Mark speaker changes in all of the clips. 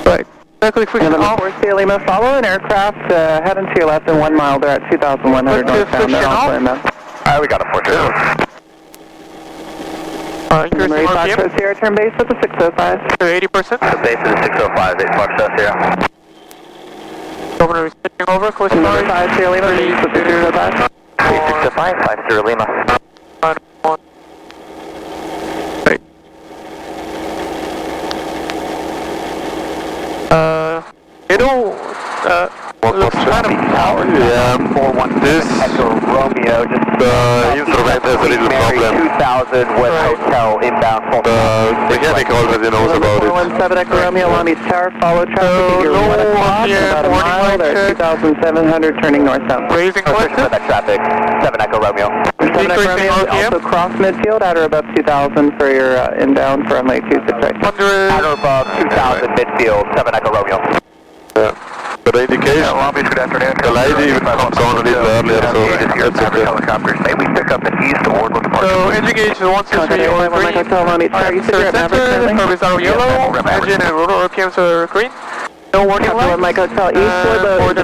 Speaker 1: Right. Click friction off.
Speaker 2: Lima, follow an aircraft heading to your left in 1 mile. They're at 2,100 northbound. They're also inbound.
Speaker 3: Alright, we got a 4-2.
Speaker 1: Increasing RPM.
Speaker 2: Sierra, turn base at the 605.
Speaker 1: To 80%.
Speaker 3: The base is the 605, 8 Foxtrot Sierra.
Speaker 1: Governor is taking over, close to
Speaker 2: Number 5, Sierra Lima, base at the 605.
Speaker 3: 605, 50 Lima.
Speaker 1: Looks kind of powered.
Speaker 4: Yeah, this
Speaker 3: Romeo, just
Speaker 4: instrument has a little problem.
Speaker 3: 2000 with hotel inbound.
Speaker 4: The mechanic already knows about it.
Speaker 2: 17 Echo Romeo, Long Beach Tower, follow traffic at your 1 o'clock, about a mile, they're at 2,700 turning northbound.
Speaker 1: Raising
Speaker 3: Restriction for that traffic, 7 Echo Romeo.
Speaker 2: 7 Echo Romeo, also cross midfield at or above 2,000 for your inbound for runway 26 right.
Speaker 3: At or above 2000 midfield, 7 Echo Romeo.
Speaker 4: Yeah. But the indication, the light even comes on a little earlier, so that's okay.
Speaker 3: Helicopters, may we pick up an east to Orland departure?
Speaker 1: So engine gauge is 123 or 3. Service out of yellow, engine and rotor RPMs are green. No warning lights.
Speaker 2: Mike Hotel East for the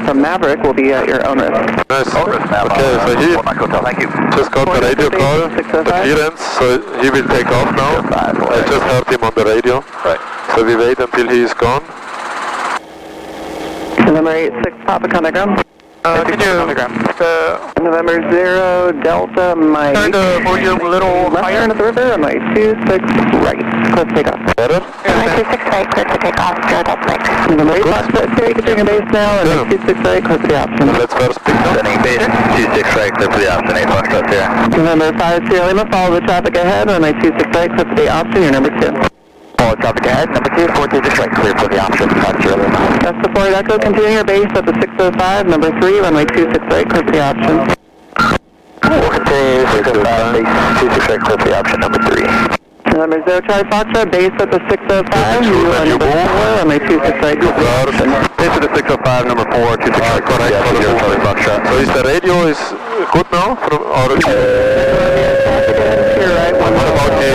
Speaker 2: from Maverick will be at your own risk.
Speaker 4: Nice. Okay, so he just got the radio call, the clearance, so he will take off now. I just heard him on the radio.
Speaker 3: Right.
Speaker 4: So we wait until he is gone.
Speaker 2: November 86, Papa Contagram.
Speaker 1: Can you,
Speaker 2: November 0, Delta, Mike.
Speaker 1: turn the volume a little
Speaker 2: left
Speaker 1: higher?
Speaker 2: turn at the river, and my 26 right. Clear to take off.
Speaker 4: Better?
Speaker 5: My 26 right, clear to take off, go that's right.
Speaker 2: November 8, Foxtrot, Sierra, taking a base now, and my 26 right, clear to the option.
Speaker 4: Let's first pick up.
Speaker 3: Sending base, 26 right, clear for the option, 8 Foxtrot Sierra.
Speaker 2: November 5, Sierra Lima, follow the traffic ahead, and my 26 right, clear to the option, your number 2.
Speaker 3: Follow traffic ahead, number 2, 426 right, clear for the option, Sierra Lima.
Speaker 2: That's the Ford Echo, continue your base at the 605, number 3, runway 26 right, clear to the option.
Speaker 3: Continue, 605, base, 26 right, clear for the option, number 3.
Speaker 2: Number 0, Charlie Foxtrot, base at the 605, you are number 4, runway 26 right, clear to the option.
Speaker 3: Base at the 605, number 4, 26 right, correct, Charlie Foxtrot.
Speaker 4: So is the radio is good now? Or
Speaker 2: You're right,
Speaker 4: what about the,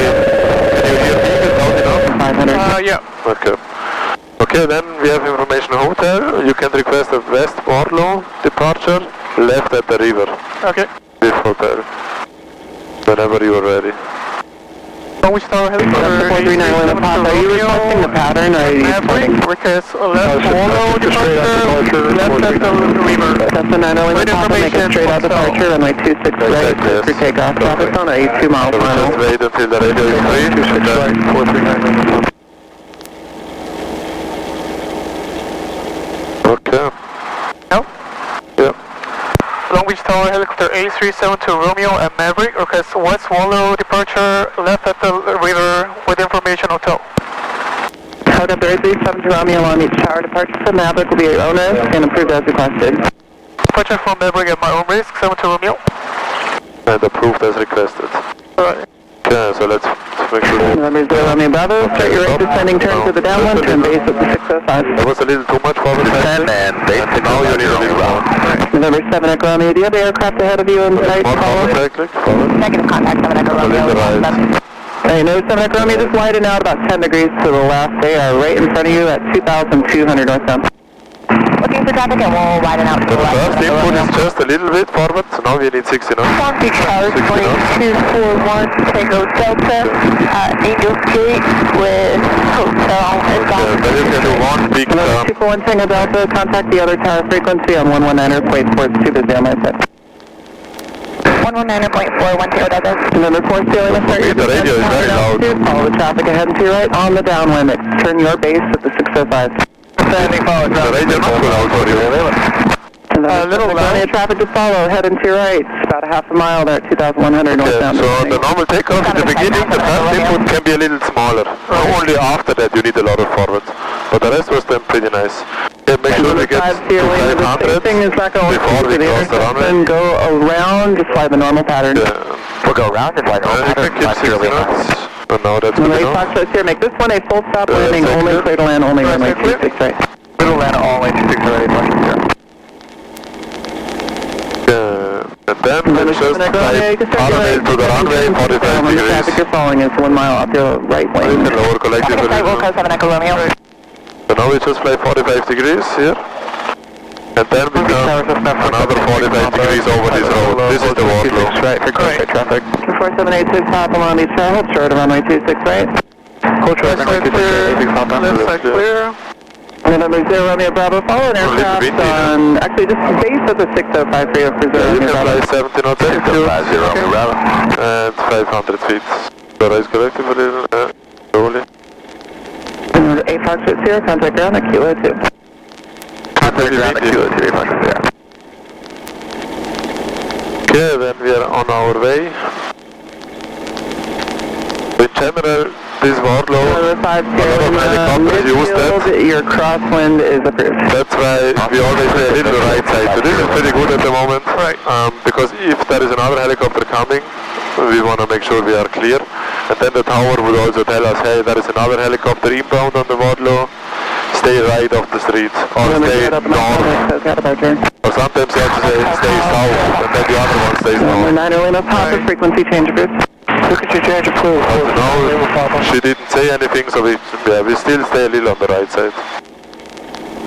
Speaker 4: can you hear me? Is loud enough?
Speaker 2: 500.
Speaker 1: Yeah.
Speaker 4: Okay. Okay, then we have information hotel. You can request a West Warlow departure, left at the river.
Speaker 1: Okay.
Speaker 4: This hotel. Whenever you are ready.
Speaker 1: Long Beach Tower helicopter.
Speaker 2: 439 Papa, are you requesting the pattern, or are you
Speaker 1: Maverick, request left Warlow departure, left at the river.
Speaker 2: That's the 901 Papa, make a straight out departure, runway 26 right, clear for takeoff. Traffic's on 82 miles per
Speaker 4: Just
Speaker 2: hour.
Speaker 4: wait until the radio is free.
Speaker 3: 26 right, 439.
Speaker 4: Okay.
Speaker 1: No?
Speaker 4: Yeah.
Speaker 1: Long Beach Tower helicopter A372 Romeo and Maverick, request West Wallow departure, left at the river with information hotel.
Speaker 2: Helicopter A372 Romeo, Long Beach Tower, departure from Maverick will be your own risk and approved as requested.
Speaker 1: Departure from Maverick at my own risk, 72 Romeo.
Speaker 4: And approved as requested.
Speaker 1: Alright.
Speaker 4: Okay, so let's make sure.
Speaker 2: November 0 Romeo Bravo, start your right descending turn to the downwind, turn base at the 605.
Speaker 4: That was a little too much for the
Speaker 3: And base,
Speaker 4: now you need a little round.
Speaker 2: November 7 Echo Romeo, do you have aircraft ahead of you in sight?
Speaker 4: More
Speaker 2: Follow.
Speaker 4: contact, click, follow.
Speaker 5: Negative contact, 7 Echo
Speaker 4: A little
Speaker 5: Romeo.
Speaker 4: right.
Speaker 2: Hey, no 7 Echo Romeo, just widen out about 10 degrees to the left. They are right in front of you at 2,200 northbound.
Speaker 5: Looking for traffic and we'll widen out to
Speaker 4: The
Speaker 5: the left.
Speaker 4: first input is just a little bit forward, so now we need 60 knots.
Speaker 5: Long Beach Tower, 241, Tango Delta, Angels Gate with hotel and
Speaker 4: Okay, then you can do one big
Speaker 2: Hello, 241 Tango Delta, contact the other tower frequency on 119.4, it's too busy on my side.
Speaker 5: 119.4, 10 Delta.
Speaker 2: November 4 Sierra Lima, start your
Speaker 4: The radio is very loud.
Speaker 2: follow the traffic ahead and to your right on the downwind, turn your base at the 605.
Speaker 3: standing follow
Speaker 4: The
Speaker 3: traffic.
Speaker 4: radio is not too loud for you.
Speaker 1: Little
Speaker 2: plenty of traffic to follow, head and to your right. It's about a half a mile there at 2,100
Speaker 4: Okay,
Speaker 2: northbound.
Speaker 4: so the normal takeoff in the beginning, the first input can be a little smaller. Only after that you need a lot of forwards. But the rest was then pretty nice. Okay, make sure we get to 500
Speaker 2: thing is not going
Speaker 4: before we cross the runway.
Speaker 2: Then go around, just fly the normal pattern.
Speaker 3: We'll go around and like
Speaker 4: You can keep 60 knots. Oh, no, that's good
Speaker 2: When
Speaker 4: enough.
Speaker 2: Foxtrot here, make this one a full stop landing, only clear to land, only runway 26 right.
Speaker 3: middle land all 86 right,
Speaker 4: And then we just type parallel to the runway, 45
Speaker 2: The traffic
Speaker 4: degrees.
Speaker 2: you're following is 1 mile off your right
Speaker 4: You
Speaker 2: lane.
Speaker 4: can lower collective a
Speaker 5: Site
Speaker 4: little.
Speaker 5: Wilco, 7 Echo Romeo.
Speaker 4: we just fly 45 degrees here. And then we come another 45 degrees over this road. This is the Waterloo.
Speaker 2: Right, for corporate traffic. 4786 Papa Monty Charlotte, short of runway 26 right.
Speaker 1: Left side clear.
Speaker 2: November 0 Romeo Bravo, follow an aircraft on, actually just base at the 605 for you for 0
Speaker 4: You can
Speaker 2: Romeo
Speaker 4: fly
Speaker 2: Bravo.
Speaker 4: 70 knots altitude. And 500 feet. So is corrected for this, slowly.
Speaker 2: 8 Foxtrot 0, contact ground at Kilo 2.
Speaker 4: Contact ground at Kilo 2, Foxtrot 0. Okay, then we are on our way. In general, this Waterloo, a lot of helicopters use that.
Speaker 2: Your crosswind is approved.
Speaker 4: That's why we always stay a little right side. So this is pretty good at the moment.
Speaker 1: Right.
Speaker 4: Because if there is another helicopter coming, we want to make sure we are clear. And then the tower would also tell us, hey, there is another helicopter inbound on the Waterloo. Stay right off the street. Or stay north. Or sometimes you have to say, stay south. And then the other one stays north.
Speaker 2: 9 Lima Papa, frequency change approved. Frequency change approved.
Speaker 4: No, she didn't say anything, so we still stay a little on the right side.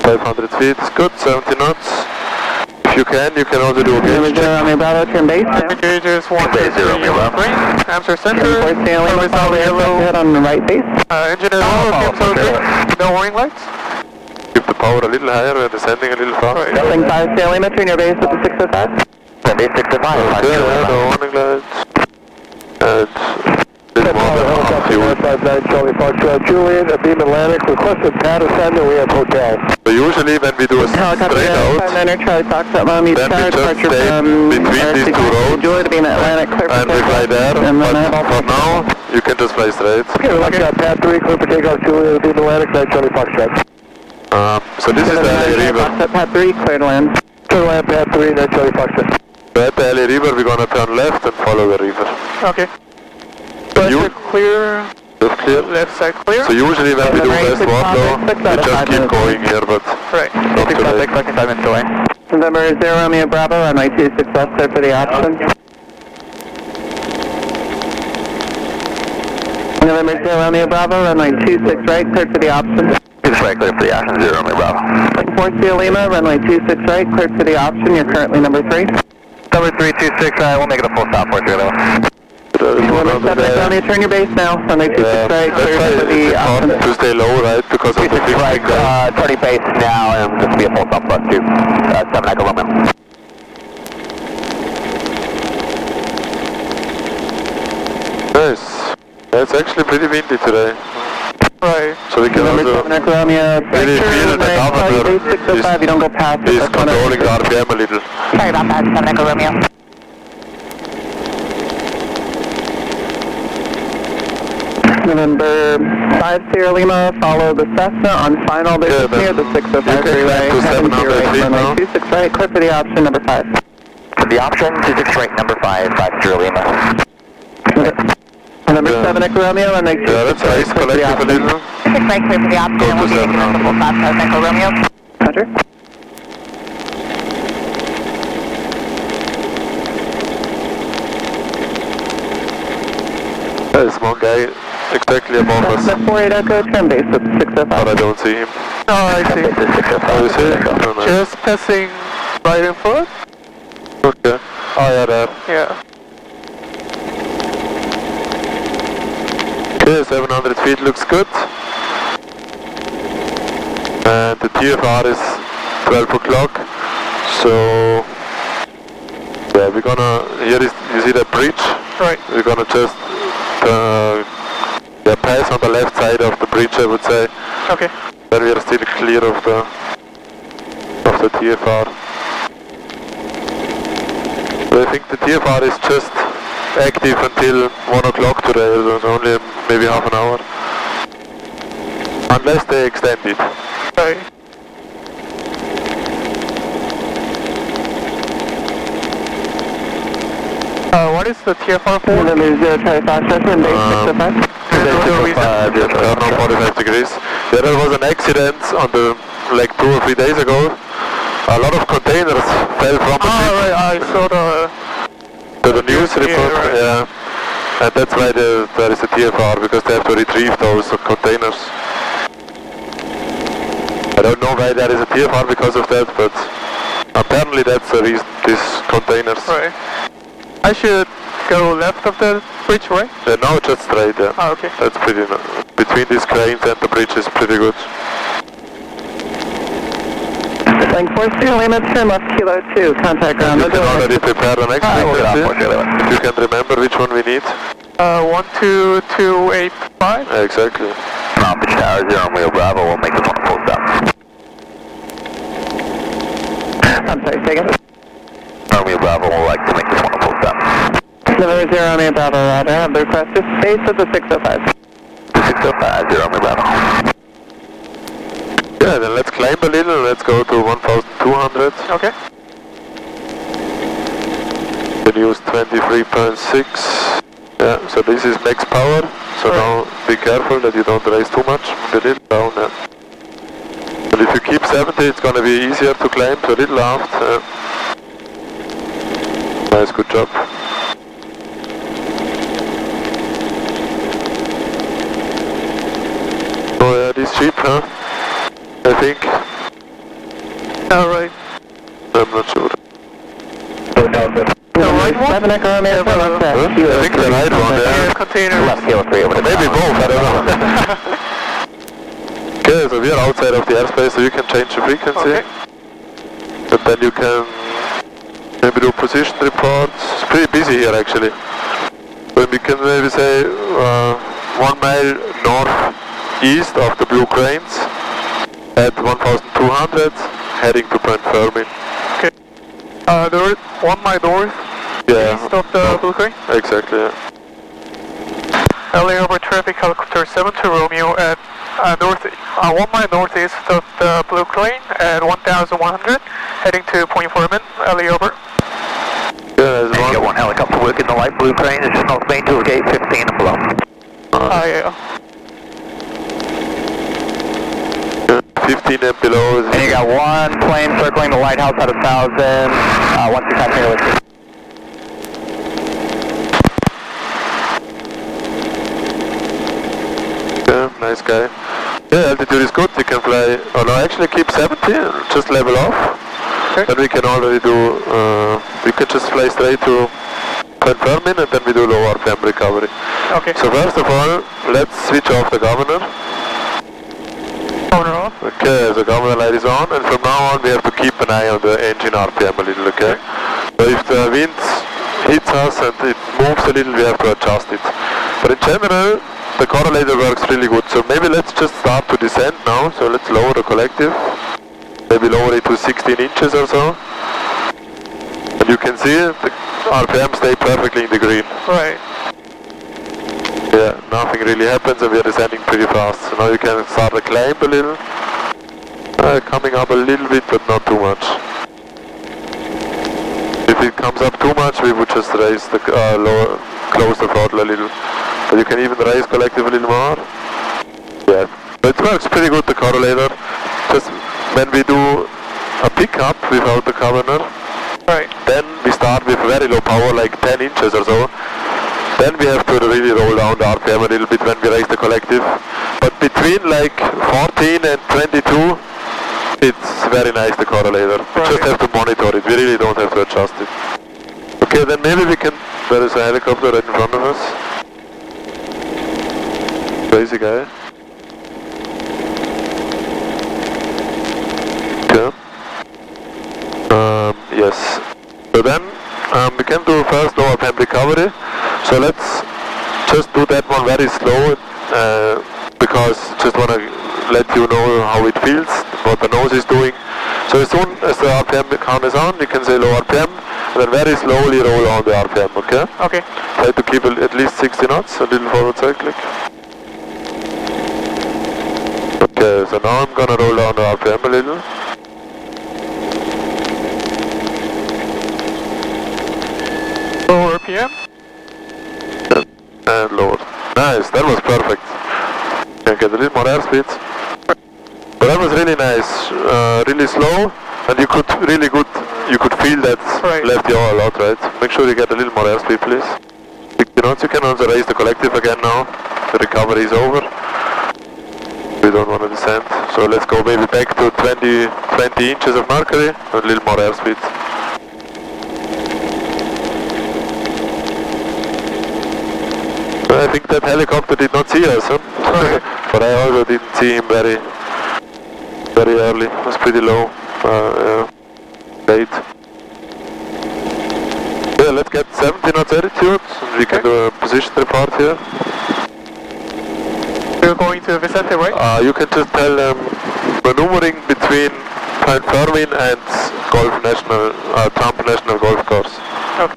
Speaker 4: 500 feet is good, 70 knots. If you can also do a gauge check.
Speaker 2: Romeo Bravo, turn base.
Speaker 1: Gauges 1-3, answer center.
Speaker 2: Service head on the right base.
Speaker 1: Engine is on, no warning lights.
Speaker 4: Keep the power a little higher, we're descending a little far.
Speaker 2: Link 5, Stanley, turn your base at the 605.
Speaker 3: Base 605.
Speaker 4: Okay, no warning lights. And this one, fuel.
Speaker 3: Charlie Foxtrot Juliet, Beam Atlantic, requested pad ascendant, we have hotel.
Speaker 4: So usually when we do a straight out,
Speaker 2: 59er, Charlie Foxtrot, Miami,
Speaker 4: then we just
Speaker 2: departure
Speaker 4: stay
Speaker 2: from
Speaker 4: between these two roads.
Speaker 2: Juliet, Beam Atlantic, clear for
Speaker 4: and we fly there, but for now, you can just fly straight.
Speaker 3: Okay, we like that pad 3, clear for takeoff, Juliet, Beam Atlantic, Charlie Foxtrot.
Speaker 4: So this is the LA River.
Speaker 2: Pad 3, clear to land.
Speaker 3: Clear to land, pad 3, Charlie Foxtrot.
Speaker 4: So at the LA River, we're gonna turn left and follow the river.
Speaker 1: Okay. Left clear.
Speaker 4: Left clear.
Speaker 1: Left side clear.
Speaker 4: So usually when we do West Waterloo, we just keep going here, but
Speaker 1: Right.
Speaker 4: not today.
Speaker 2: 5 minutes away. November 0 Romeo Bravo, runway 26 left there for the option. November 0 Romeo Bravo, runway 26 right, cleared for the option.
Speaker 3: 26 right, clear for the option, 0 Romeo Bravo.
Speaker 2: 4 Sierra Lima, runway 26 right, cleared for the option. You're currently number 3.
Speaker 3: Number 326, we'll make it a full stop for you,
Speaker 2: Number 7 Romeo, turn your base now. Runway 26 right, cleared for the option.
Speaker 4: To stay low, right, because of the
Speaker 3: 26 right, turning base now, and this will be a full stop for us too. 7 Echo Romeo.
Speaker 4: Nice. It's actually pretty windy today.
Speaker 1: Right.
Speaker 4: So we can
Speaker 2: Number
Speaker 4: also
Speaker 2: 7 Echo Romeo,
Speaker 4: really feel the governor
Speaker 2: 605, you don't go past it.
Speaker 4: is
Speaker 2: That's one
Speaker 4: controlling the RPM a little.
Speaker 5: Sorry about that, 7 Echo Romeo.
Speaker 2: November 5 Sierra Lima, follow the Cessna on final basis near the 605 freeway.
Speaker 4: to 700 feet now.
Speaker 2: Runway 26 right, clear for the option number 5.
Speaker 3: For the option, 26 right, number 5, 5 Lima.
Speaker 2: Number 7 Echo Romeo, runway 26
Speaker 4: Yeah, that's
Speaker 2: right,
Speaker 4: nice,
Speaker 2: clear for the
Speaker 4: collective a
Speaker 2: option.
Speaker 4: little.
Speaker 5: 6 right, clear for the option, and we'll be taking a full stop, 7 Echo Romeo.
Speaker 2: Roger.
Speaker 4: There's one guy exactly above us,
Speaker 2: Cessna 48 Echo, turn base at the 605.
Speaker 4: but I don't see him.
Speaker 1: Oh, I see.
Speaker 4: Oh, is he? Oh, no.
Speaker 1: Just passing right in front.
Speaker 4: Okay. Oh yeah, there.
Speaker 1: Yeah.
Speaker 4: Okay, 700 feet looks good. And the TFR is 12 o'clock. So, yeah, we're gonna, here is, you see the bridge?
Speaker 1: Right.
Speaker 4: We're gonna just pass on the left side of the bridge, I would say.
Speaker 1: Okay.
Speaker 4: Then we are still clear of the TFR. So I think the TFR is just active until 1 o'clock today, so it's only maybe half an hour. Unless they extend it.
Speaker 1: Right. What is the TFR for?
Speaker 2: November 0 Charlie Foxtrot, turn base 605.
Speaker 4: Turn on 45 degrees. Yeah, there was an accident on the, like 2 or 3 days ago. A lot of containers fell from the ship.
Speaker 1: Right, I saw
Speaker 4: the news report,
Speaker 1: right.
Speaker 4: yeah. And that's why there is a TFR, because they have to retrieve those containers. don't know why there is a TFR because of that, but apparently that's the reason, these containers.
Speaker 1: Right. I should go left of the bridge, right?
Speaker 4: No, just straight, yeah.
Speaker 1: Oh, okay.
Speaker 4: That's pretty, between these cranes and the bridge is pretty good.
Speaker 2: Link 40, limits turn left kilo 2, contact ground.
Speaker 4: You can already prepare the next frequency, if you can remember which one we need.
Speaker 1: 12285.
Speaker 4: Exactly.
Speaker 3: Bridge Tower 0 Romeo Bravo, we'll make this one a full stop.
Speaker 2: I'm sorry, say again?
Speaker 3: Romeo Bravo, we'll like to make this one a full stop.
Speaker 2: November 0 Romeo Bravo, roger. Have the request to space at the 605.
Speaker 3: 605, 0 Romeo Bravo.
Speaker 4: Yeah, then let's climb a little, let's go to 1200.
Speaker 1: Okay.
Speaker 4: Then use 23.6. Yeah, so this is max power, so now be careful that you don't raise too much, a little down. But if you keep 70, it's gonna be easier to climb, so a little aft. Nice, good job. Oh yeah, this cheap, huh? I think.
Speaker 1: Alright.
Speaker 4: I'm not sure.
Speaker 1: The right one?
Speaker 2: 7 Echo Romeo,
Speaker 4: Huh? I think the right one, yeah.
Speaker 1: Container.
Speaker 3: Left kilo 3 over the
Speaker 4: Maybe both, I don't know. Okay, so we are outside of the airspace, so you can change the frequency.
Speaker 1: Okay.
Speaker 4: And then you can maybe do position reports. It's pretty busy here actually. But we can maybe say 1 mile northeast of the blue cranes at 1200, heading to Point Fermi.
Speaker 1: Okay. There 1 mile north.
Speaker 4: Yeah.
Speaker 1: East of the blue crane.
Speaker 4: Exactly, yeah.
Speaker 1: LA over traffic helicopter 72 Romeo at 1 mile northeast of the blue crane at 1100, heading to Point Foreman. LA over.
Speaker 4: Yeah, there's
Speaker 3: You got one helicopter working the light blue crane, it's just north main to gate 15 and below.
Speaker 1: Yeah.
Speaker 4: 15 and below is...
Speaker 3: And you got one plane circling the lighthouse at 1,000, 125 nearly.
Speaker 4: Yeah, nice guy. Yeah, altitude is good, you can fly... Oh no, actually keep 70, just level off.
Speaker 1: Okay.
Speaker 4: Then we can already do... we can just fly straight to Point Fermin and then we do low RPM recovery.
Speaker 1: Okay.
Speaker 4: So first of all, let's switch off the governor.
Speaker 1: Corner off.
Speaker 4: Okay, the governor light is on, and from now on we have to keep an eye on the engine RPM a little, okay? So if the wind hits us and it moves a little, we have to adjust it. But in general, the correlator works really good. So maybe let's just start to descend now. So let's lower the collective. Maybe lower it to 16 inches or so. And you can see the RPM stay perfectly in the green.
Speaker 1: Right.
Speaker 4: Yeah, nothing really happens and we are descending pretty fast. So now you can start to climb a little. Coming up a little bit, but not too much. If it comes up too much, we would just raise the close the throttle a little. But you can even raise collective a little more. Yeah, but it works pretty good, the correlator. Just when we do a pickup without the governor,
Speaker 1: Right.
Speaker 4: then we start with very low power, like 10 inches or so. Then we have to really roll down the RPM a little bit when we raise the collective. But between like 14 and 22, it's very nice, the correlator. We
Speaker 1: Right.
Speaker 4: just have to monitor it, we really don't have to adjust it. Okay, then maybe we can... There is a helicopter right in front of us. Crazy guy. Okay. Yes. So then we can do first low RPM recovery. So let's just do that one very slow because just want to let you know how it feels, what the nose is doing. So as soon as the RPM count is on, you can say low RPM and then very slowly roll on the RPM, okay?
Speaker 1: Okay.
Speaker 4: Try to keep at least 60 knots, a little forward cyclic. Okay, so now I'm gonna roll down the RPM a little.
Speaker 1: Low RPM.
Speaker 4: And lower. Nice, that was perfect. Can get a little more airspeed. But that was really nice, really slow, and you could feel that
Speaker 1: Right.
Speaker 4: left yaw a lot, right? Make sure you get a little more airspeed, please. 60 knots, you can also raise the collective again now. The recovery is over. We don't want to descend. So let's go maybe back to 20 inches of mercury, a little more airspeed. I think that helicopter did not see us, huh? But I also didn't see him very early. It was pretty low. Late. Yeah, let's get 70 knots altitude. We can do a position report here.
Speaker 1: You're going to Vicente, right?
Speaker 4: You can just tell them maneuvering between Point Fermin and Trump National Golf Course.
Speaker 1: Okay.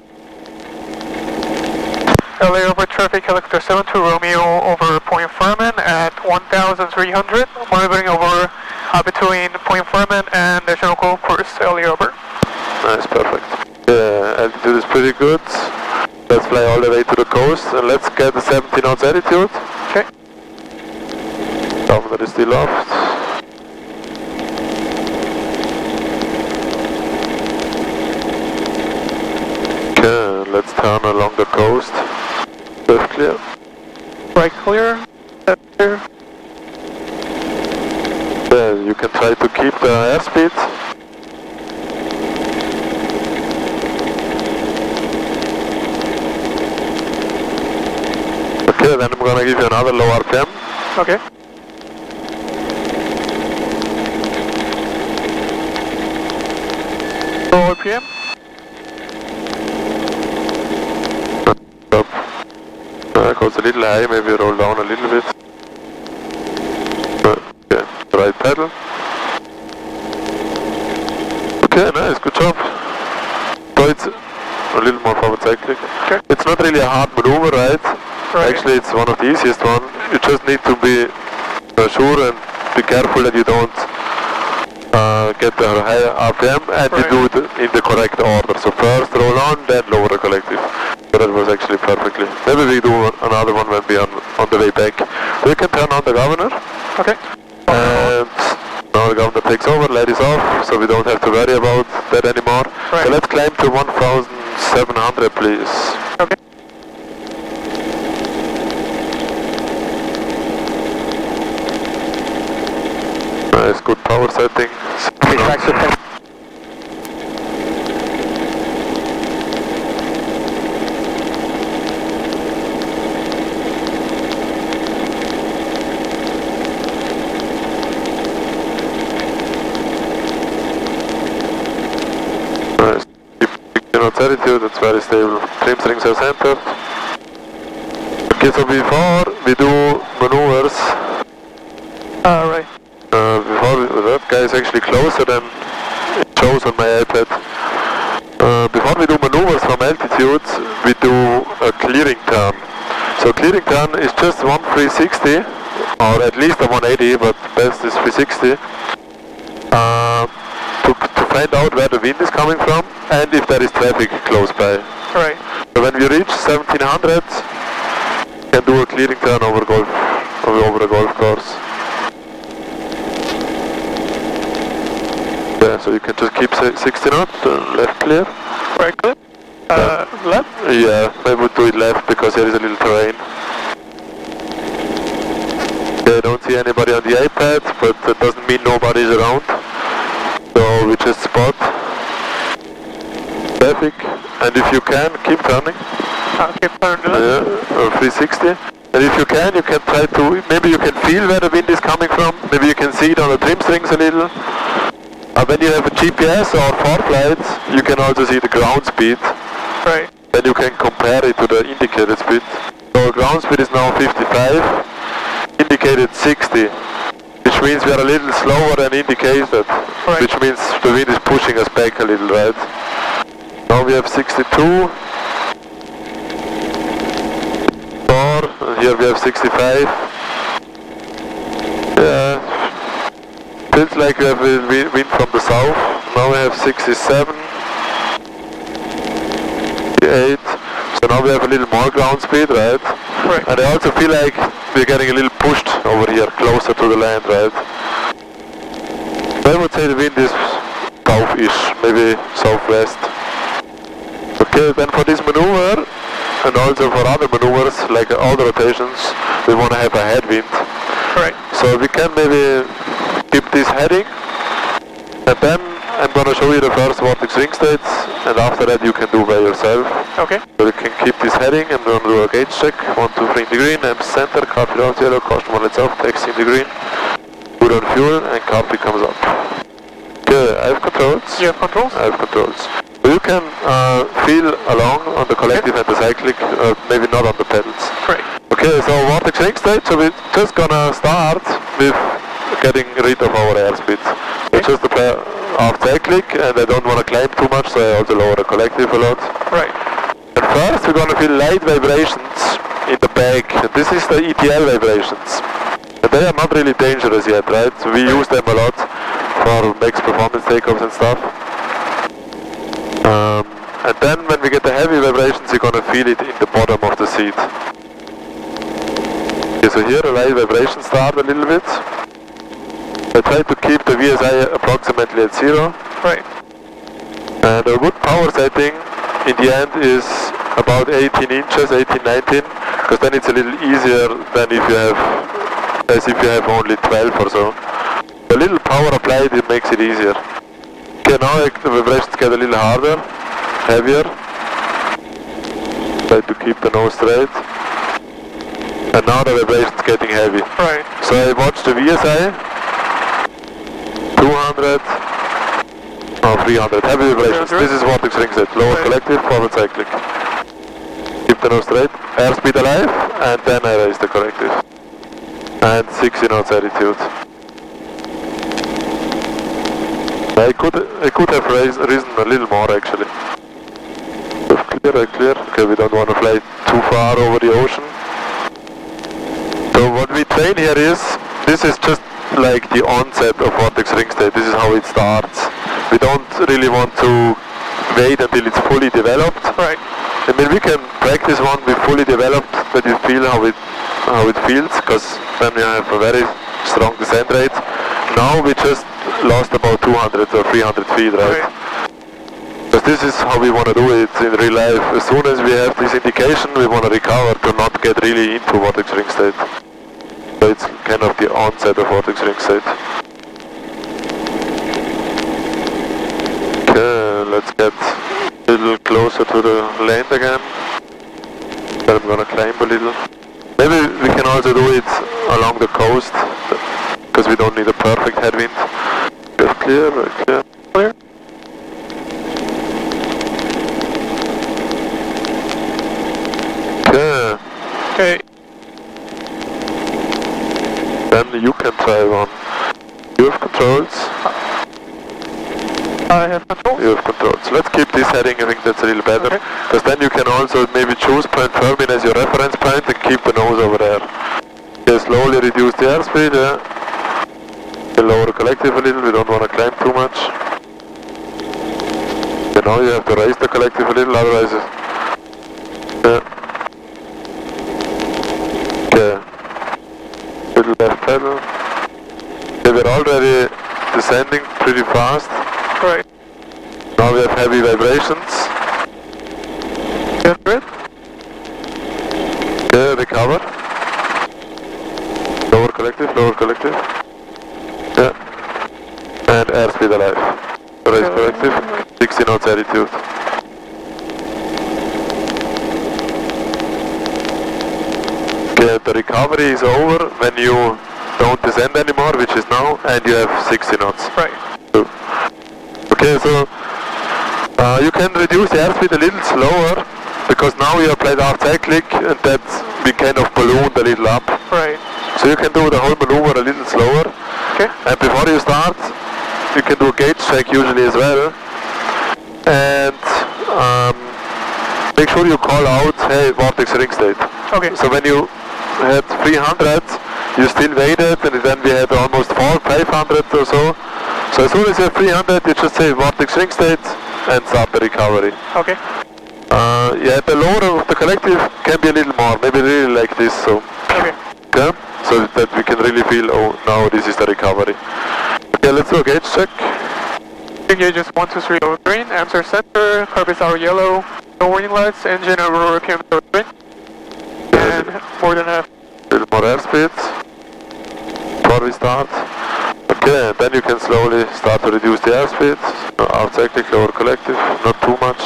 Speaker 1: LA over traffic, helicopter 72 Romeo over Point Fermin at 1,300. Monitoring over between Point Fermin and National Golf Course, LA over.
Speaker 4: Nice, perfect. Yeah, altitude is pretty good. Let's fly all the way to the coast and let's get the 70 knots altitude.
Speaker 1: Okay.
Speaker 4: Governor is still aloft. Okay, let's turn along the coast. Left clear.
Speaker 1: Right clear. Left clear.
Speaker 4: Yeah, you can try to keep the airspeed. Okay, then I'm gonna give you another low RPM.
Speaker 1: Okay. Rotor Rpm.
Speaker 4: Up. Goes a little high, maybe roll down a little bit. Okay, right pedal. Okay, nice, good job. So it's a little more forward cyclic.
Speaker 1: Okay.
Speaker 4: It's not really a hard maneuver, right? Actually, it's one of the easiest one. You just need to be sure and be careful that you don't get the high RPM and you do it in the correct order. So first roll on, then lower the collective. So that was actually perfectly. Maybe we do another one when we are on the way back. We can turn on the governor.
Speaker 1: Okay.
Speaker 4: And now the governor takes over, light is off, so we don't have to worry about that anymore.
Speaker 1: Right.
Speaker 4: So let's climb to 1,700, please.
Speaker 1: Okay.
Speaker 4: Nice, good power setting.
Speaker 2: Track system.
Speaker 4: Nice. Keep 60 knots altitude, that's very stable. Trim strings are centered. Okay, so before we do maneuvers,
Speaker 1: Right.
Speaker 4: that guy is actually closer than it shows on my iPad. Before we do maneuvers from altitude, we do a clearing turn. So clearing turn is just one 360, or at least a 180, but best is 360. To find out where the wind is coming from and if there is traffic close by.
Speaker 1: Right.
Speaker 4: So when we reach 1700, we can do a clearing turn over a golf course. Yeah, so you can just keep 60 knots, left clear.
Speaker 1: Right clear. Left.
Speaker 4: Yeah, I would do it left because there is a little terrain. I don't see anybody on the iPad, but that doesn't mean nobody is around. So we just spot traffic, and if you can, keep turning.
Speaker 1: Keep turning left.
Speaker 4: Yeah, 360. And if you can try to, maybe you can feel where the wind is coming from, maybe you can see it on the trim strings a little. When you have a GPS or ForeFlight, you can also see the ground speed.
Speaker 1: Right.
Speaker 4: Then you can compare it to the indicated speed. So ground speed is now 55, indicated 60, which means we are a little slower than indicated,
Speaker 1: right.
Speaker 4: Which means the wind is pushing us back a little, right? Now we have 62, 4, and here we have 65. Yeah. Feels like we have wind from the south. Now we have 67, 8. So now we have a little more ground speed, right?
Speaker 1: Right.
Speaker 4: And I also feel like we're getting a little pushed over here, closer to the land, right? I would say the wind is south-ish, maybe southwest. Okay, then for this maneuver, and also for other maneuvers, like auto rotations, we want to have a headwind.
Speaker 1: Right.
Speaker 4: So we can maybe keep this heading, and then I'm gonna show you the first vortex ring states, and after that you can do by yourself.
Speaker 1: Okay.
Speaker 4: So you can keep this heading, and we're gonna do a gauge check. 1, 2, 3 in the green, amp center, carpet out yellow, caution one lights off, taxi in the green, good on fuel, and carpet comes up. Okay, I have controls.
Speaker 1: You have controls?
Speaker 4: I have controls. So you can feel along on the collective and the cyclic, maybe not on the pedals.
Speaker 1: Great.
Speaker 4: Okay, so vortex ring state, so we're just gonna start with getting rid of our airspeed.
Speaker 1: Okay.
Speaker 4: Just apply half cyclic, and I don't want to climb too much, so I also lower the collective a lot.
Speaker 1: Right.
Speaker 4: And first we're gonna feel light vibrations in the back. This is the ETL vibrations. And they are not really dangerous yet, right? So we use them a lot for max performance takeoffs and stuff. And then when we get the heavy vibrations, you're gonna feel it in the bottom of the seat. Okay, so here the light vibrations start a little bit. I try to keep the VSI approximately at 0.
Speaker 1: Right.
Speaker 4: And a good power setting in the end is about 18 inches, 18, 19, because then it's a little easier than if you have only 12 or so. A little power applied, it makes it easier. Okay, now the vibrations get a little harder, heavier. Try to keep the nose straight. And now the vibrations getting heavy.
Speaker 1: Right.
Speaker 4: So I watch the VSI, 200, 300, heavy vibrations. This is vortex ring set, lower collective, forward cyclic. Keep the nose straight, airspeed alive, and then I raise the collective. And 60 knots attitude. I could have risen a little more actually. Clear. Okay, we don't want to fly too far over the ocean. So what we train here is, this is just like the onset of vortex ring state. This is how it starts. We don't really want to wait until it's fully developed.
Speaker 1: Right.
Speaker 4: I mean, we can practice one with fully developed, but you feel how it feels, because then you have a very strong descent rate. Now we just lost about 200 or 300 feet, right? Because this is how we want to do it in real life. As soon as we have this indication, we want to recover to not get really into vortex ring state. So it's kind of the onset of vortex ring state. Okay, let's get a little closer to the land again. Then I'm gonna climb a little. Maybe we can also do it along the coast, because we don't need a perfect headwind. Just clear, clear.
Speaker 1: Clear.
Speaker 4: Okay.
Speaker 1: Okay.
Speaker 4: Then you can try one. You have controls.
Speaker 1: I have controls.
Speaker 4: You have controls. Let's keep this heading, I think that's a little better. Because then you can also maybe choose Point Fermin as your reference point and keep the nose over there. Okay, slowly reduce the airspeed, yeah. Lower the collective a little, we don't want to climb too much. Okay, now you have to raise the collective a little, otherwise okay. Little left pedal. Okay, we're already descending pretty fast.
Speaker 1: Right.
Speaker 4: Now we have heavy vibrations.
Speaker 1: Get rid.
Speaker 4: Okay, recover. Lower collective. Yeah. And airspeed alive. Raise collective, 60 knots attitude. Okay, the recovery is over when you don't descend anymore, which is now, and you have 60 knots.
Speaker 1: Right.
Speaker 4: Okay, so you can reduce the airspeed a little slower, because now you applied half cyclic, and that we kind of ballooned a little up.
Speaker 1: Right.
Speaker 4: So you can do the whole maneuver a little slower.
Speaker 1: Okay.
Speaker 4: And before you start, you can do a gauge check usually as well. And make sure you call out, hey, vortex ring state.
Speaker 1: Okay.
Speaker 4: So when you had 300, you still waited, and then we had almost 500 or so. So as soon as you have 300, you just say vortex ring state and start the recovery.
Speaker 1: Okay.
Speaker 4: Yeah, the lower of the collective can be a little more, maybe really like this. So.
Speaker 1: Okay.
Speaker 4: Okay. So that we can really feel, oh, now this is the recovery. Okay, let's do a gauge check.
Speaker 1: Gauges 1, 2, 3 over green, amps are center, carpets are yellow, no warning lights, engine and Rotor Rpm are green, and more than half.
Speaker 4: A little more airspeed. before we start. Okay, and then you can slowly start to reduce the airspeed. Out cyclic, lower collective, not too much.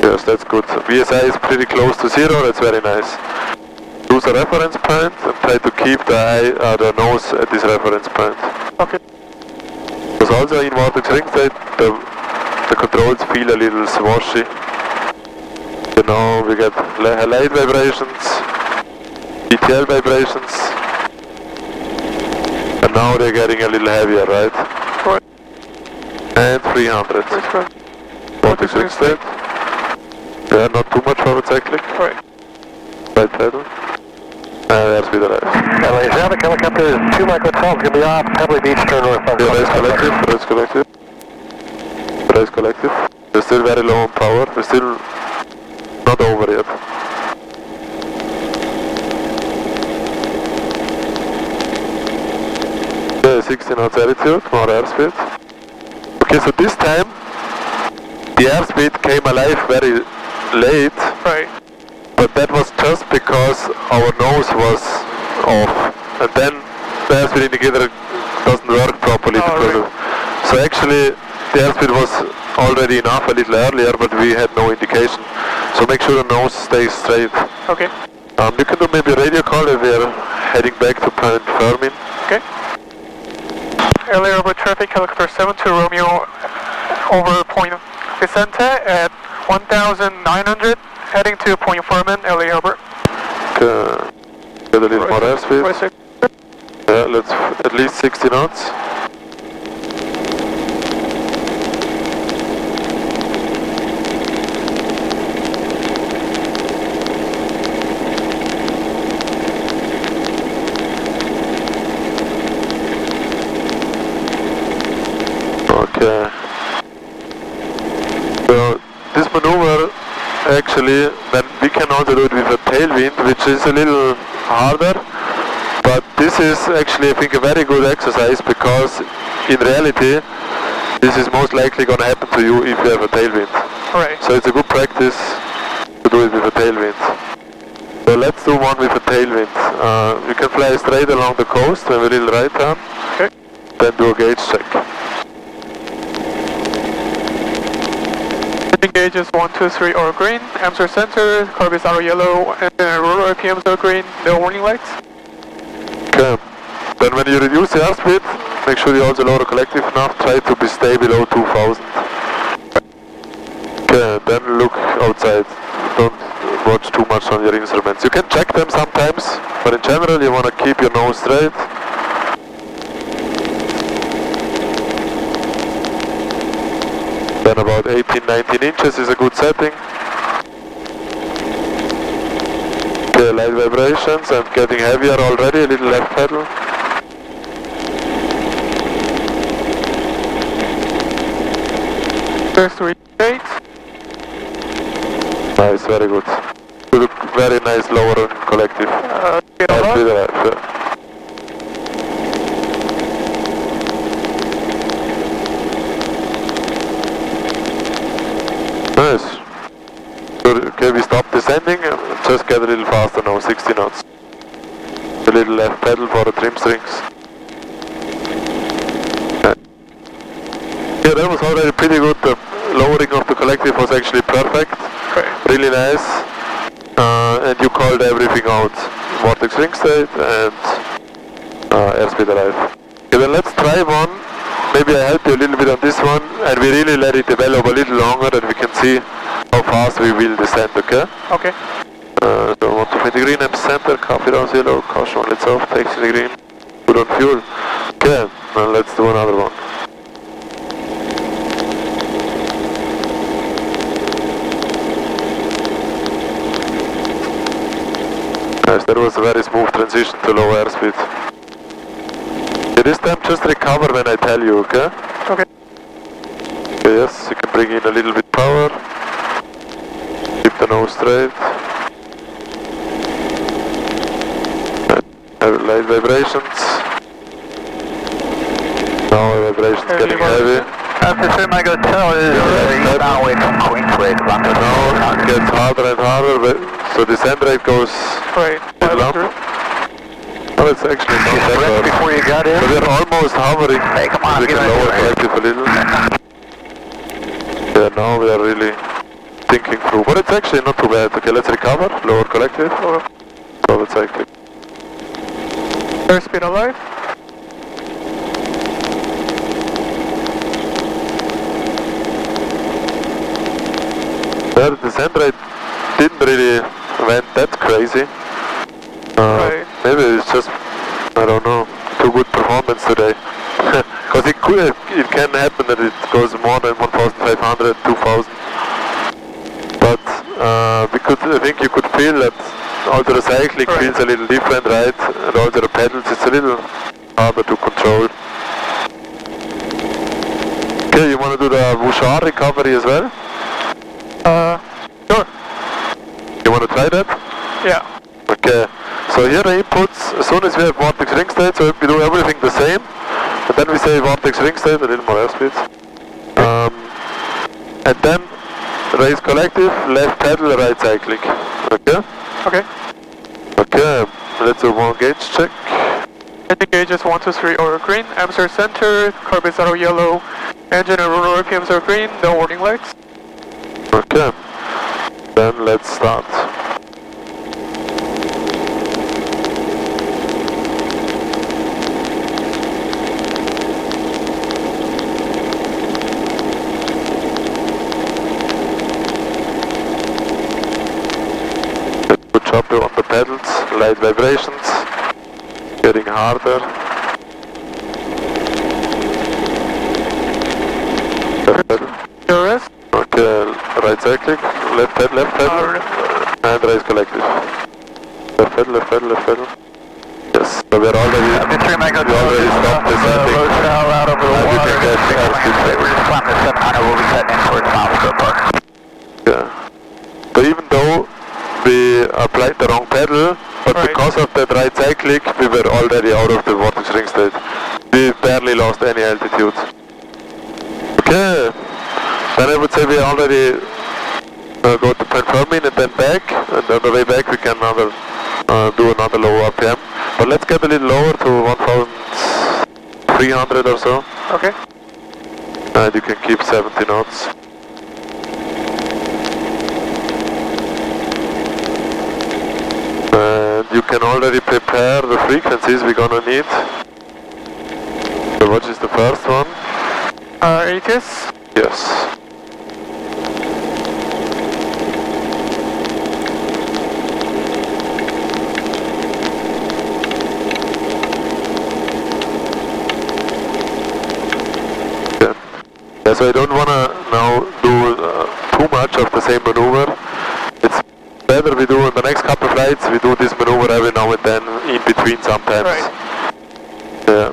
Speaker 4: Yes, that's good. VSI is pretty close to zero, that's very nice. Choose a reference point and try to keep the nose at this reference point.
Speaker 1: Okay.
Speaker 4: Because also in vortex ring state, the controls feel a little swashy. You know, we get light vibrations, ETL vibrations, and now they're getting a little heavier, right?
Speaker 1: Right.
Speaker 4: And 300. Vortex ring state. Yeah, not too much forward cycling.
Speaker 1: Right.
Speaker 4: Right pedal. Airspeed alive.
Speaker 3: LA Traffic helicopter is 2 micro-12, going to be off Pebble Beach, turn north on
Speaker 4: Yeah, raise collective, raise collective. Raise collective. We're still very low on power, we're still not over yet. Okay, 60 knots altitude, more airspeed. Okay, so this time the airspeed came alive very late.
Speaker 1: Right.
Speaker 4: But that was just because our nose was off, and then the airspeed indicator doesn't work properly because of. So actually, the airspeed was already enough a little earlier, but we had no indication. So make sure the nose stays straight.
Speaker 1: Okay.
Speaker 4: You can do maybe a radio call if we are heading back to Point Fermin.
Speaker 1: Okay. LA Airport traffic, helicopter 72 Romeo over Point Vicente at 1,900. Heading to Point Fermin, LA Airport.
Speaker 4: Okay. Get a little more airspeed. Yeah, let's at least 60 knots. Okay. So this maneuver actually, then we can also do it with a tailwind, which is a little harder, but this is actually, I think, a very good exercise because in reality this is most likely going to happen to you if you have a tailwind.
Speaker 1: Right.
Speaker 4: So it's a good practice to do it with a tailwind. So let's do one with a tailwind. You can fly straight along the coast, have a little right turn,
Speaker 1: okay.
Speaker 4: Then do a gauge check.
Speaker 1: Gauges 1, 2, 3 are green, amps are center, carbies are yellow, and rotor RPMs are green, no warning lights.
Speaker 4: Okay. Then when you reduce the airspeed, make sure you also lower collective enough, try to be stay below 2000. Okay, then look outside. Don't watch too much on your instruments. You can check them sometimes, but in general you want to keep your nose straight. Then about 18-19 inches is a good setting. Okay, light vibrations and getting heavier already, a little left pedal.
Speaker 1: First reach 8.
Speaker 4: Nice, very good. You look very nice lower on collective.
Speaker 1: Get a lot.
Speaker 4: Yeah. Nice. Okay, we stop descending and just get a little faster now, 60 knots. A little left pedal for the trim strings. Yeah, that was already pretty good. The lowering of the collective was actually perfect.
Speaker 1: Okay.
Speaker 4: Really nice. And you called everything out. Vortex ring state and airspeed alive. Okay, then let's try one. Maybe I help you a little bit on this one, and we really let it develop a little longer that we can see how fast we will descend, okay?
Speaker 1: Okay.
Speaker 4: So 120 green, amp center, copy down zero, caution lights off, taxi the green, good on fuel. Okay, now let's do another one. Nice, that was a very smooth transition to low airspeed. This time just recover when I tell you, okay?
Speaker 1: Okay.
Speaker 4: Okay, yes, you can bring in a little bit power. Keep the nose straight. Have light vibrations. Now vibrations getting heavy.
Speaker 3: Officer, my hotel is eastbound away from Queensway to London.
Speaker 4: Now it gets harder and harder, but, so descent rate goes
Speaker 1: Right.
Speaker 4: up. Well, it's actually not that bad.
Speaker 3: Before you got in?
Speaker 4: So we're almost hovering.
Speaker 3: Hey, come on,
Speaker 4: We can lower collective a little. Yeah, now we are really thinking through. But it's actually not too bad. Okay, let's recover. Lower collective. So it's cycling.
Speaker 1: Airspeed alive.
Speaker 4: The descent rate didn't really went that crazy.
Speaker 1: Right.
Speaker 4: Maybe it's just, I don't know, too good performance today. Because it can happen that it goes more than 1,500, 2,000. But I think you could feel that also the cycling feels a little different, right? And also the pedals, it's a little harder to control. Okay, you want to do the Bouchard recovery as well?
Speaker 1: Sure.
Speaker 4: You want to try that?
Speaker 1: Yeah.
Speaker 4: Okay, so here the inputs, as soon as we have vortex ring state, so we do everything the same, and then we say vortex ring state, a little more airspeed. And then raise collective, left pedal, right cycling. Okay?
Speaker 1: Okay.
Speaker 4: Okay, let's do one gauge check.
Speaker 1: Engine gauges 1, 2, 3 are green, amps are center, carbons are yellow, engine and rotor RPMs are green, no warning lights.
Speaker 4: Okay, then let's start. Good job on the pedals, light vibrations, getting harder. Left pedal.
Speaker 1: VRS.
Speaker 4: Okay, right cyclic, left pedal, and raise collective. Left pedal, left pedal, left pedal. Yes, so we're already stopped the setting.
Speaker 3: Out over the
Speaker 4: And you
Speaker 3: water.
Speaker 4: can get airspeed
Speaker 3: We're just climbing to 700, we'll be setting in towards Milestone Park.
Speaker 4: Yeah. So even though we applied the wrong pedal, but because of that right cyclic, we were already out of the vortex ring state. We barely lost any altitude. Okay. Then I would say we already go to Point Fermin and then back, and on the way back we can do another low RPM. But let's get a little lower to 1,300 or so,
Speaker 1: Okay.
Speaker 4: and you can keep 70 knots. And you can already prepare the frequencies we're gonna need. So what is the first one?
Speaker 1: ATS.
Speaker 4: Yes. Yeah, so I don't want to now do too much of the same maneuver. It's better we do in the next couple of flights, we do this maneuver every now and then, in between sometimes.
Speaker 1: Right.
Speaker 4: Yeah.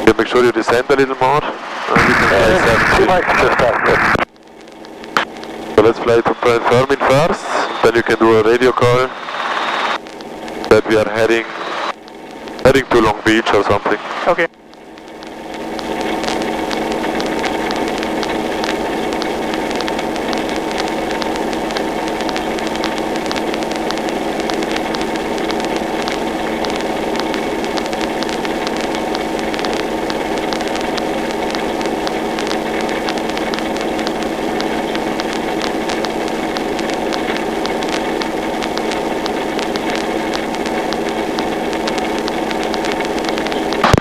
Speaker 4: Okay, make sure you descend a little more. And you can fly 70. So let's fly to Point Fermin first, then you can do a radio call that we are heading to Long Beach or something.
Speaker 1: Okay.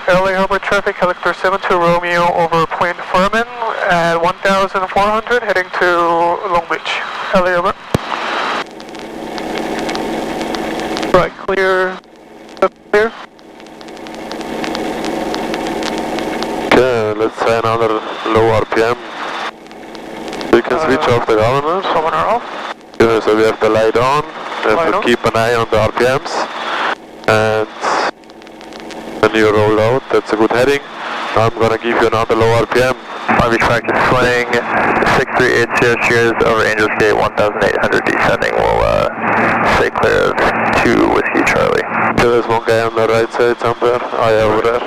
Speaker 1: LA Harbor traffic, helicopter 72 Romeo over Point Fermin at 1,400 heading to Long Beach. LA Harbor. Right, clear. Clear.
Speaker 4: Okay, let's try another low RPM. We can switch off the governor.
Speaker 1: Governor off.
Speaker 4: Yeah, so we have the light on, we have to keep an eye on the RPMs. And when you roll out, that's a good heading. I'm gonna give you another low RPM.
Speaker 3: I'll be trying to swing 638 cheers over Angels Gate 1800 descending. We'll stay clear of 2 Whiskey Charlie.
Speaker 4: Okay, there's one guy on the right side somewhere. Oh yeah, over there.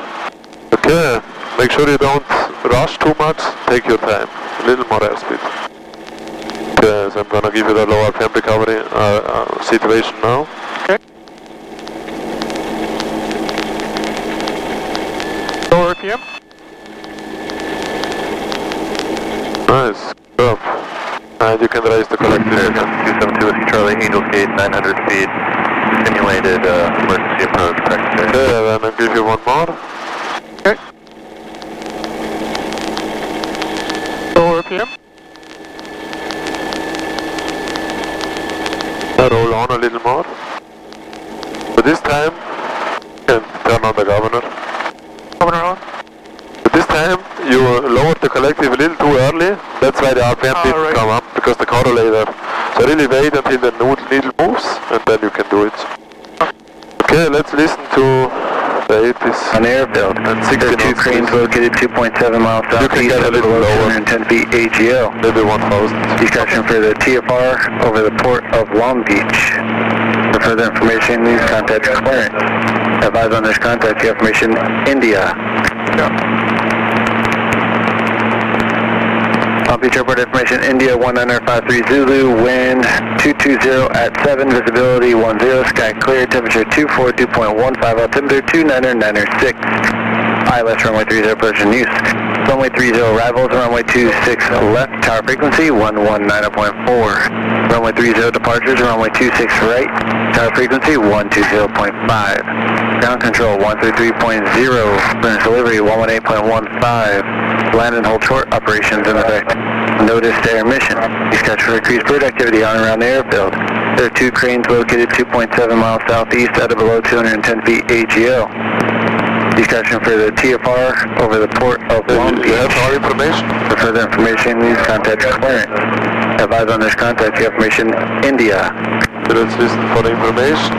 Speaker 4: Okay, Make sure you don't rush too much, take your time, a little more airspeed. Okay, so I'm gonna give you the low RPM recovery situation now.
Speaker 1: Okay. Low RPM.
Speaker 4: Nice, good job. And you can raise the collective.
Speaker 3: 272 Whiskey Charlie, Angels Gate, 900 feet, simulated emergency approach, correct?
Speaker 4: Okay, then I'll give you one more.
Speaker 1: Okay. Low RPM.
Speaker 4: Roll on a little more. But this time, you can turn on the governor.
Speaker 1: Governor on.
Speaker 4: But this time, you lowered the collective a little too early. That's why the RPM didn't
Speaker 1: right.
Speaker 4: come up, because the correlator. So really wait until the needle moves, and then you can do it. Okay, let's listen to the 80s.
Speaker 2: On the airfield,
Speaker 4: And 60
Speaker 2: there are two
Speaker 4: knots,
Speaker 2: cranes
Speaker 4: please.
Speaker 2: located 2.7 miles
Speaker 4: You can
Speaker 2: southeast
Speaker 4: get a
Speaker 2: of
Speaker 4: little
Speaker 2: below
Speaker 4: lower.
Speaker 2: 210 feet AGL.
Speaker 4: Maybe 1000.
Speaker 2: Discussion for the TFR over the port of Long Beach. For further information, contact clearance. Advise on this contact information, India. Long Beach Airport information, India 1953 Zulu, wind 220 at 7, visibility 10, sky clear, temperature 24, 2.15, altimeter 2996. ILS runway 30 approach in use. Runway 30 arrivals, runway 26 left, tower frequency 119.4. Runway 30 departures, runway 26 right, tower frequency 120.5. Ground control 133.0, clearance delivery 118.15. Land and hold short operations in effect. Notice air mission. Dispatch for increased bird activity on and around the airfield. There are two cranes located 2.7 miles southeast out of below 210 feet AGL. Discussion for the TFR over the port of Long Beach.
Speaker 4: You have all information?
Speaker 2: For further information, contact clearance. Advise on this contact information, India.
Speaker 4: So let's listen for the information.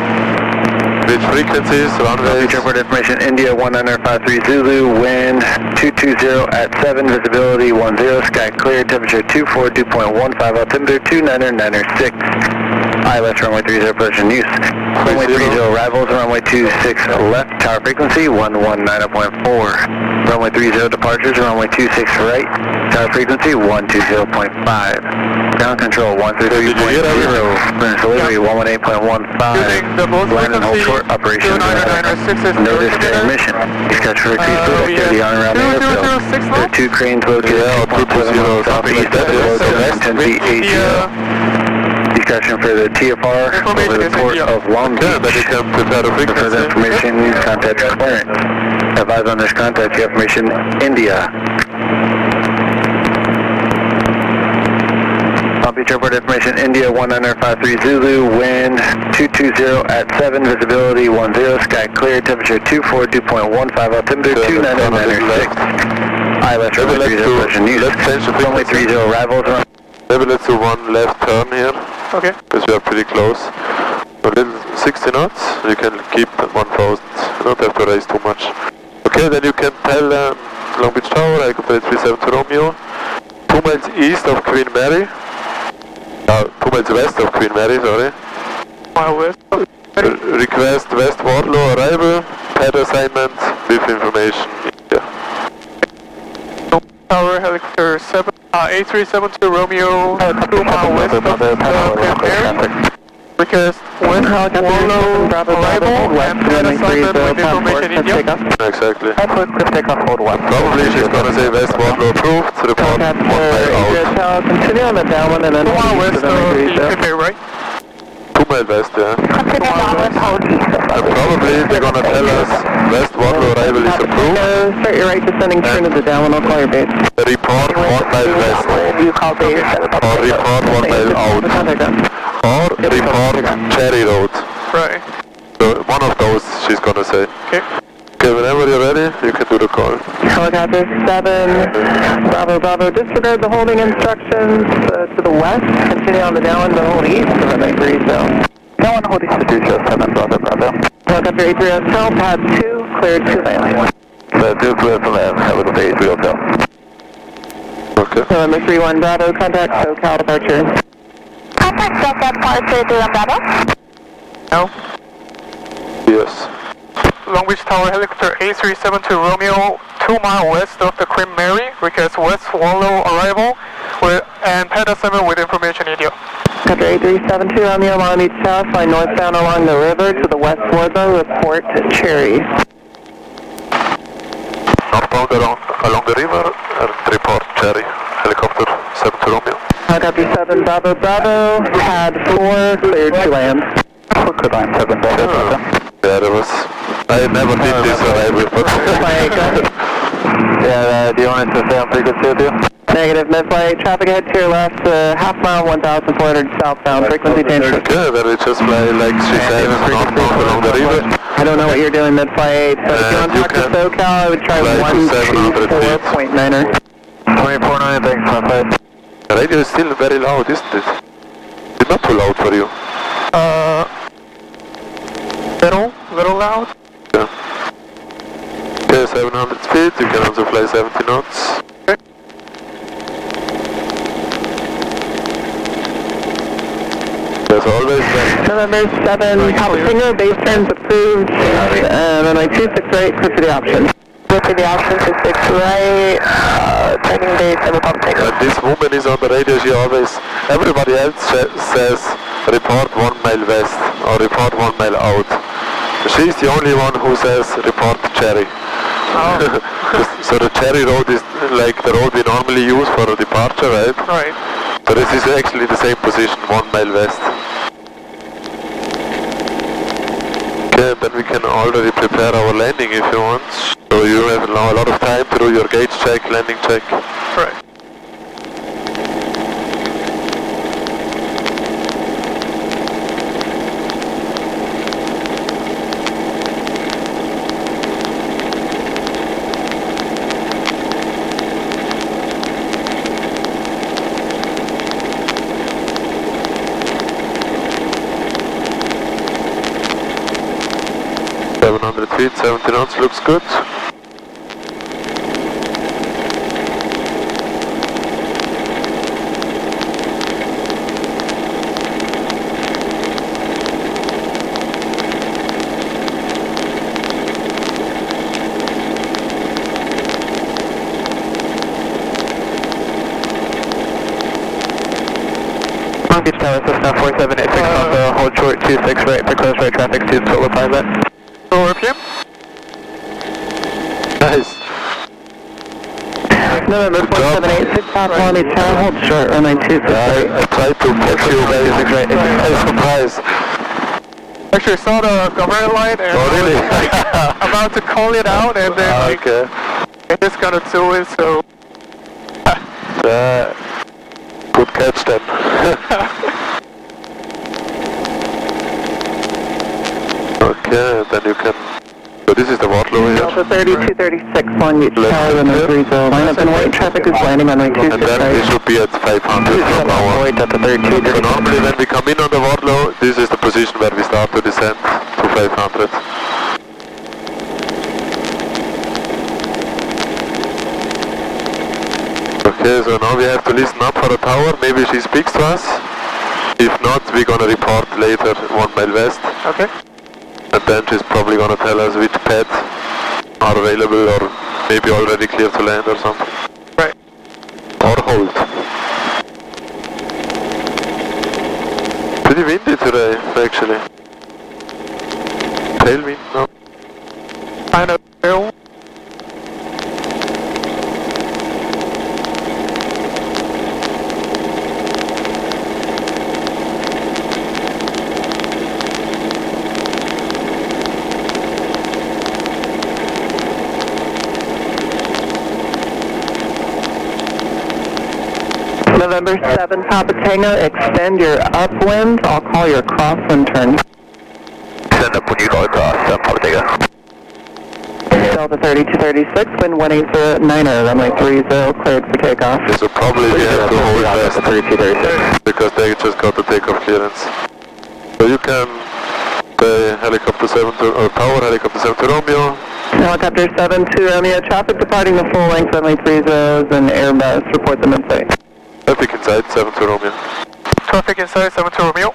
Speaker 4: Which frequencies, runways?
Speaker 2: Beach Airport information, India 1953 Zulu, wind 220 at 7, visibility 10, sky clear, temperature 24, 2.15, altimeter 2996. ILS runway 30 approach in use. Runway 30 arrivals, runway 26 left, tower frequency 119.4. Runway 30 departures, runway 26 right, tower frequency 120.5. Ground control 133.0, clearance delivery 118.15. Land and hold short operations. Notice air mission. Dispatch for increased bird activity on and around the airfield. There are two cranes located 2.7 miles southeast of below 210 feet AGL. Discussion for the TFR over the port of Long Beach.
Speaker 4: But you can prepare the
Speaker 2: For further
Speaker 4: frequency.
Speaker 2: information, contact clearance. Advise on this contact information, India. Long Beach Airport information, India 1953 Zulu, wind 220 at 7, visibility 10, sky clear, temperature 24, 2.15, altimeter 2996. ILS runway 30 approach in use. Runway 30 arrivals.
Speaker 4: Maybe let's do one left turn here,
Speaker 1: Okay.
Speaker 4: because we are pretty close. A little 60 knots, you can keep 1000, you don't have to raise too much. Okay, then you can tell Long Beach Tower, helicopter 372 Romeo, 2 miles east of Queen Mary, 2 miles west of Queen Mary, sorry.
Speaker 1: Mile west.
Speaker 4: Request West Wardlow arrival, pad assignment with information. Yeah.
Speaker 1: Tower, helicopter 8372 Romeo, 2 mile west of Queen Mary. Request West Wardlow arrival and pad assignment with information in India.
Speaker 4: Exactly.
Speaker 2: Takeoff hold 1.
Speaker 4: Probably she's gonna say West Wardlow approved, report 1 mile out.
Speaker 2: Continue on the downwind and then
Speaker 1: 2 mile west of Queen Mary, right?
Speaker 4: 2 mile west, yeah.
Speaker 5: Continue downwind, hold east.
Speaker 4: And probably they're gonna tell us West Wardlow arrival is approved.
Speaker 2: Start your right descending turn to the downwind, I'll call your base.
Speaker 4: Report 1 mile west.
Speaker 5: You call base.
Speaker 4: Or report 1 mile out. Or report Cherry Road.
Speaker 1: Right.
Speaker 4: So one of those she's gonna say.
Speaker 1: Okay.
Speaker 4: Okay, whenever you're ready, you can do the call.
Speaker 2: Helicopter 7, Bravo, Bravo, disregard the holding instructions to the west, continue on the downwind to hold east of runway 30. Downwind hold east to 207, Bravo, Bravo. Helicopter 83 Hotel, pad 2, cleared 2 landing.
Speaker 3: The 2 clear for land, helicopter 83 Hotel.
Speaker 4: Okay.
Speaker 2: November 31 Bravo, contact SoCal departure.
Speaker 5: Contact SoCal departure 31 Bravo.
Speaker 1: No.
Speaker 4: Yes.
Speaker 1: Long Beach Tower, helicopter A372 Romeo, 2 miles west of the Queen Mary, request West Wallow arrival, and Panda 7 with information in you.
Speaker 2: After 8372 on the Along Beach South, fly northbound along the river to the west Warbo, report Cherry.
Speaker 4: Northbound along the river and report Cherry, helicopter 7 to Romeo.
Speaker 2: Copy 7 Bravo Bravo, pad 4, cleared to land. Cleared line 7 Bravo Bravo.
Speaker 4: Yeah, there was, I never did this arrival, but...
Speaker 2: Yeah, do you want us to stay on frequency with you? Negative, mid-flight, traffic ahead to your left, half mile, 1,400 southbound, frequency change.
Speaker 4: Okay, then we just fly like 37 northbound along the river.
Speaker 2: I don't know what you're doing mid-flight, but if you want to talk to SoCal, I would try 124.9er.
Speaker 3: 24.9, thanks, mid-flight.
Speaker 4: The radio is still very loud, isn't it? It's not too loud for you.
Speaker 1: Little loud.
Speaker 4: Yeah. Okay, 700 feet, you can also fly 70 knots.
Speaker 1: Okay.
Speaker 4: As always,
Speaker 2: November 7, Papa Singer, base turns approved, runway 268, clear for the option. Clear for the option, 26 right, training base, Ever Papa Singer.
Speaker 4: this woman is on the radio, she always, everybody else says report 1 mile west or report 1 mile out. She's the only one who says report Cherry.
Speaker 1: Oh.
Speaker 4: So the Cherry road is like the road we normally use for a departure, right?
Speaker 1: Right.
Speaker 4: So this is actually the same position, 1 mile west. Okay, then we can already prepare our landing if you want. So you have now a lot of time to do your gauge check, landing check.
Speaker 1: Right.
Speaker 4: Feet, 70 knots, looks good.
Speaker 2: Long Beach Tower, Cessna 4786, hold short 26 right for close right traffic, students total 5 that.
Speaker 1: Rotor Rpm.
Speaker 4: Nice.
Speaker 2: November 4786, South Long Beach Tower, hold short, runway 26 right.
Speaker 4: I tried to push you guys. I'm surprised.
Speaker 1: Actually, I saw the government light and
Speaker 4: Oh, really?
Speaker 1: I was, like, about to call it out, and then like,
Speaker 4: Okay.
Speaker 1: I just gonna do it, so...
Speaker 4: Good catch then. Okay, then you can... So this is the Waterloo here.
Speaker 2: Delta 3236, Long Beach Tower, runway 30, line up and wait, traffic is landing on runway 26
Speaker 4: And then we
Speaker 2: right.
Speaker 4: should be at 500 from now on.
Speaker 2: Wait, Delta
Speaker 4: So
Speaker 2: 3236.
Speaker 4: normally when we come in on the Waterloo, this is the position where we start to descend to 500. Okay, so now we have to listen up for the tower. Maybe she speaks to us. If not, we're gonna report later 1 mile west.
Speaker 1: Okay.
Speaker 4: And then she's probably gonna tell us which pads are available or maybe already clear to land or something.
Speaker 1: Right.
Speaker 4: Or hold. Pretty windy today, actually. Tailwind, no?
Speaker 1: Kind of ill.
Speaker 2: November 7, Papa Tango, extend your upwind. I'll call your crosswind turn.
Speaker 3: Send up when you go across, Papa Tango.
Speaker 2: Delta 3236, wind 1809er, runway 30, cleared for takeoff.
Speaker 4: So probably we have to hold fast
Speaker 2: 3236.
Speaker 4: because they just got the takeoff clearance. So you can the helicopter 7 to, or tower helicopter 7 to Romeo.
Speaker 2: Helicopter 7 to Romeo, traffic departing the full length, runway 30 and Airbus, report them in sight.
Speaker 4: Traffic inside 7 to Romeo.
Speaker 1: Traffic inside 7 to Romeo.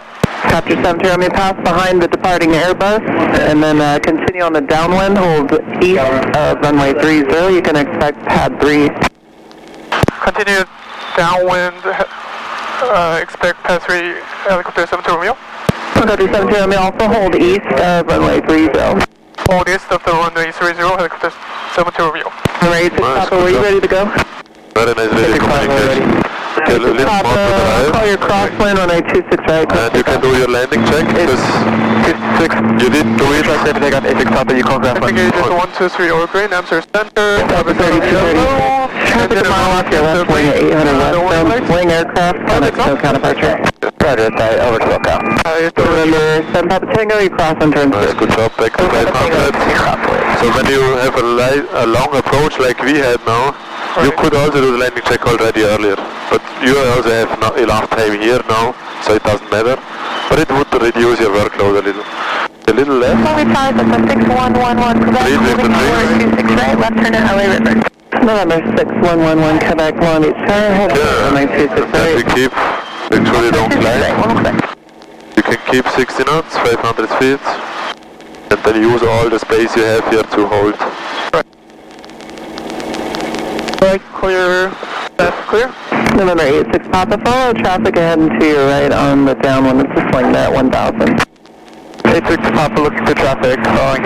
Speaker 2: Copter 7 Romeo, pass behind the departing Airbus, and then continue on the downwind, hold east of runway 30. You can expect pad 3.
Speaker 1: Continue downwind, expect pad 3, helicopter 7 Romeo.
Speaker 2: Copter 7 Romeo, also hold east of runway 30.
Speaker 1: Hold east of the runway 30, helicopter 7 Romeo.
Speaker 2: Runway 6 Papa, are you ready to go?
Speaker 4: Very nice radio communication. Okay, a little more to the right.
Speaker 2: Call your crosswind runway 26 right.
Speaker 4: And you can do your landing check, because you didn't do it.
Speaker 2: Take off 86 Papa, you call ground one.
Speaker 1: Gauge is 123 over green, Amsterdam Center.
Speaker 2: Traffic 3230. Traffic a mile off your left wing at 800 west. Wing aircraft, Mexico departure. Roger, over to lookout. Remember, 7 Papa Tango, you cross on turn 6.
Speaker 4: Nice, good job, back to 500. So when you have a long approach like we had now, you could also do the landing check already earlier. But you also have enough time here now, so it doesn't matter. But it would reduce your workload a little. A little left.
Speaker 5: Flight 5 at the 6111, Quebec, moving forward 26 right, left turn at LA River.
Speaker 2: November 6111, Quebec, Long Beach, hold runway 26 right.
Speaker 4: We keep, make sure you don't glide. You can keep 60 knots, 500 feet, and then use all the space you have here to hold.
Speaker 1: Right, clear, left clear.
Speaker 2: November 86 Papa, follow traffic ahead and to your right on the downwind. It's a swing net 1000. 86 Papa, looking for traffic, following.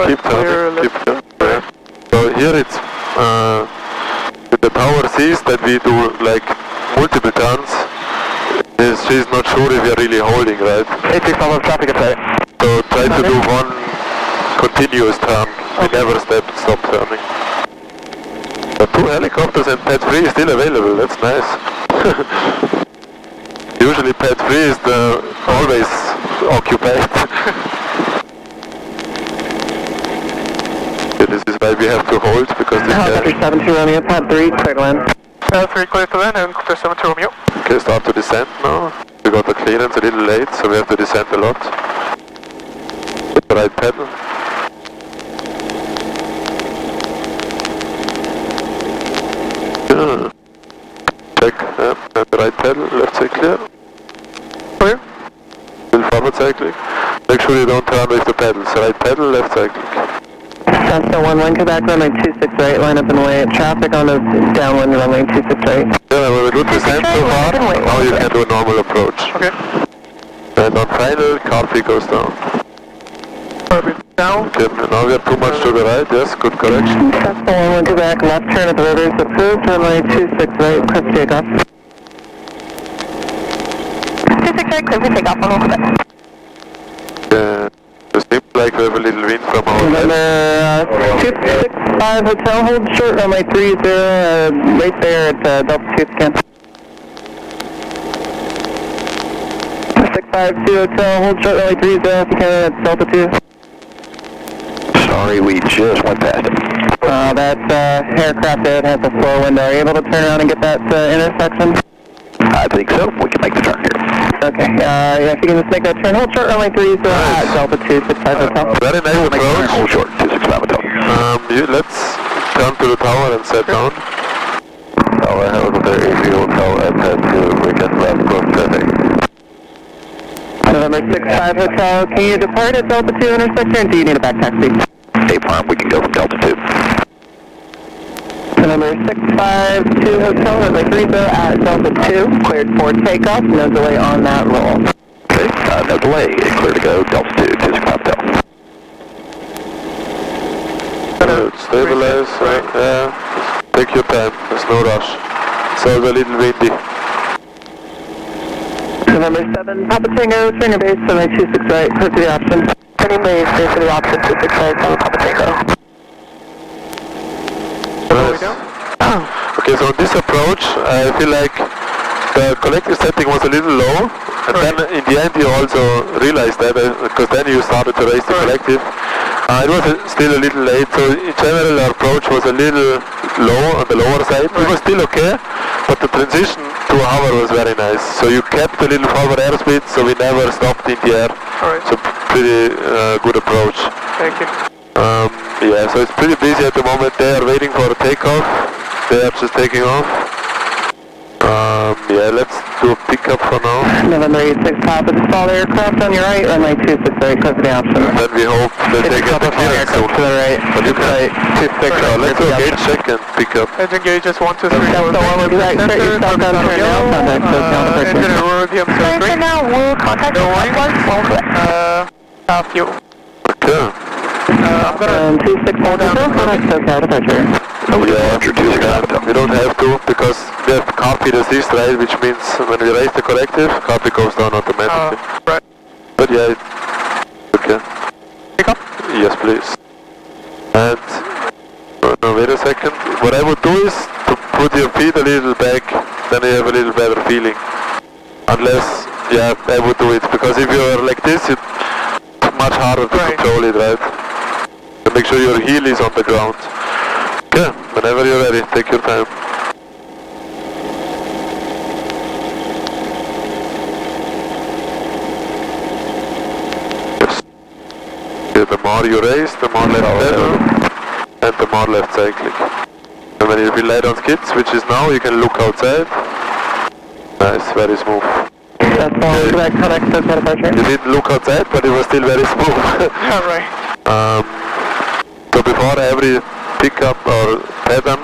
Speaker 4: Keep turning, keep turning. Yeah. So here it's, the tower sees that we do like multiple turns. She's not sure if you're really holding, right?
Speaker 2: 86 Papa, traffic ahead.
Speaker 4: So try to do one continuous turn. We never stop turning. But 2 helicopters and pad 3 is still available, that's nice. Usually pad 3 is always occupied. This is why we have to hold, because this
Speaker 2: Helicopter 72 Romeo, pad 3, clear to land.
Speaker 1: Pad 3 clear to land, helicopter 7 Romeo.
Speaker 4: Okay, start to descend now. We got the clearance a little late, so we have to descend a lot. Right pedal. Yeah. Check, and right pedal, left side clear.
Speaker 1: Clear.
Speaker 4: Still forward cycling. Make sure you don't turn with the pedals. Right pedal, left cycling.
Speaker 2: Cessna 11 Quebec, runway 26 right, line up and away. Traffic on the downwind, runway 26 right.
Speaker 4: Yeah, when we do descent so far, now you can do a normal approach.
Speaker 1: Okay.
Speaker 4: And on final, car fee goes down.
Speaker 1: Orbit down.
Speaker 4: Okay, now we are too much to the right, yes, good correction.
Speaker 2: Cessna 11 Quebec, left turn at the river is approved, runway 26 right, request takeoff.
Speaker 5: 26 right, clear for takeoff on Quebec.
Speaker 4: It seems like we have a little wind from our left.
Speaker 2: Number 265 Hotel, hold short, runway 30, right there at Delta 2 again. 652 Hotel, hold short, runway 30 if you can at Delta 2.
Speaker 3: Sorry, we just went past it.
Speaker 2: That aircraft there has a slow window. Are you able to turn around and get that intersection?
Speaker 3: I think so. We can make the turn here.
Speaker 2: Okay, yeah, if you can just make that turn, hold short, runway 30 at Delta 265 Hotel.
Speaker 4: Very nice approach.
Speaker 3: Hold short, 265 Hotel.
Speaker 4: Let's turn to the tower and set down.
Speaker 3: Tower, helicopter, AC Hotel, and head to weekend left, cross traffic.
Speaker 2: November 65 Hotel, can you depart at Delta 2 intersection, or do you need a back taxi?
Speaker 3: State Farm, we can go from Delta 2.
Speaker 2: November 652 Hotel, runway 30 at Delta 2, cleared for takeoff, no delay on that roll.
Speaker 3: Okay, no delay, clear to go, Delta 2, 265 Hotel.
Speaker 4: Stabilize, yeah. Take your time, there's no rush. It's also a little windy.
Speaker 2: November 7 Papa Tango, turn base, runway 26 right, clear to the option. Turning base, clear for the option, 26 right, Papa Tango.
Speaker 4: Okay, so on this approach, I feel like the collective setting was a little low, and then in the end you also realized that, because then you started to raise the collective. It was still a little late, so in general our approach was a little low on the lower side. It was still okay, but the transition to a hover was very nice. So you kept a little forward airspeed, so we never stopped in the air.
Speaker 1: Alright.
Speaker 4: So pretty good approach.
Speaker 1: Thank you.
Speaker 4: Yeah, so it's pretty busy at the moment. They are waiting for a takeoff. They are just taking off. Yeah, let's do a pickup for now.
Speaker 2: November 86 Papa, the small aircraft on your right, runway 26 right, close to the option.
Speaker 4: Then we hope that they get the clearance soon.
Speaker 2: To the right.
Speaker 4: But you can, let's do a gate check and pick up.
Speaker 1: Engine gauges 1, 2, 3, 4,
Speaker 2: That's the one with the right, start your southbound turn now, contact, so down the
Speaker 1: engine and Rotor Rpm
Speaker 5: Clear for now, we'll contact you
Speaker 1: half fuel.
Speaker 4: Okay.
Speaker 1: I'm gonna
Speaker 2: 2610, contact SoCal departure.
Speaker 4: Yeah, we don't have to because we have copy assist, right, which means when we raise the corrective, copy goes down automatically.
Speaker 1: Right.
Speaker 4: But yeah, okay.
Speaker 1: Pick up?
Speaker 4: Yes, please. And, no, wait a second. What I would do is to put your feet a little back, then you have a little better feeling. Unless, yeah, I would do it, because if you are like this, it's much harder to control it, right? And make sure your heel is on the ground. Okay, whenever you're ready, take your time. Yes. Okay, the more you raise, the more left pedal, and the more left cycling. And when you will light on skids, which is now, you can look outside. Nice, very smooth.
Speaker 2: That's all correct, contact SoCal departure.
Speaker 4: You didn't look outside, but it was still very smooth.
Speaker 1: Alright.
Speaker 4: So before every pickup or pattern,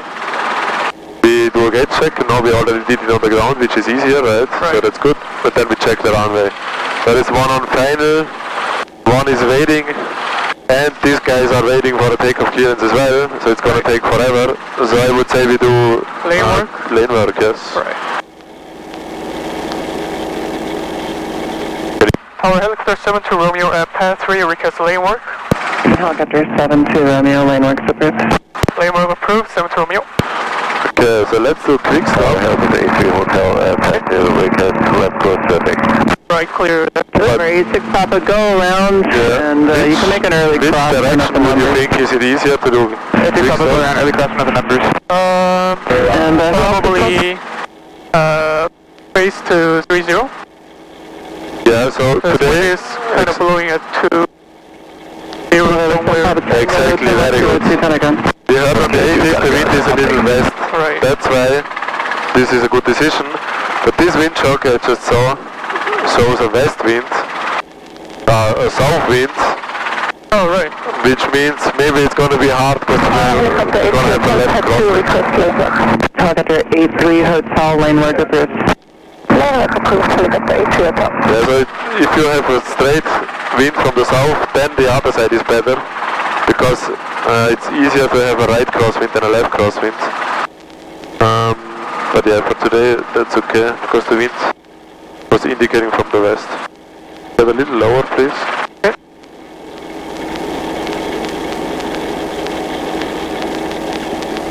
Speaker 4: we do a gate check. Now we already did it on the ground, which is easier, right? So that's good. But then we check the runway. There is one on final, one is waiting, and these guys are waiting for a takeoff clearance as well. So it's gonna take forever. So I would say we do
Speaker 1: lane work.
Speaker 4: Lane work, yes.
Speaker 1: Right. Tower helicopter 7 to Romeo at path 3, request lane work.
Speaker 2: Helicopter 7 to Romeo, lane work approved.
Speaker 1: Lane work approved, 7 to Romeo.
Speaker 4: Okay, so let's do quick stop.
Speaker 2: Helicopter A3 Hotel, path 2, request left coast traffic.
Speaker 1: Right, clear.
Speaker 2: November 86 Papa, go around, and you can make an early
Speaker 4: Which
Speaker 2: cross.
Speaker 4: direction would you think is it easier to do?
Speaker 2: If you Papa, go around early cross, the numbers.
Speaker 1: And probably base to 30.
Speaker 4: Yeah, so today
Speaker 1: is kind of blowing at 2.
Speaker 4: Exactly, very good. We heard on the 80th the wind is a little west.
Speaker 1: Right.
Speaker 4: That's why this is a good decision. But this wind shock I just saw shows a west wind, a south wind.
Speaker 1: Oh, right.
Speaker 4: Which means maybe it's going to be hard because we're going to have a left crosswind.
Speaker 2: Helicopter 83 Hotel, lane work approved.
Speaker 4: Yeah, so if you have a straight wind from the south, then the other side is better, because it's easier to have a right crosswind than a left crosswind. But yeah, for today that's okay, because the wind was indicating from the west. Have a little lower, please.
Speaker 1: Okay.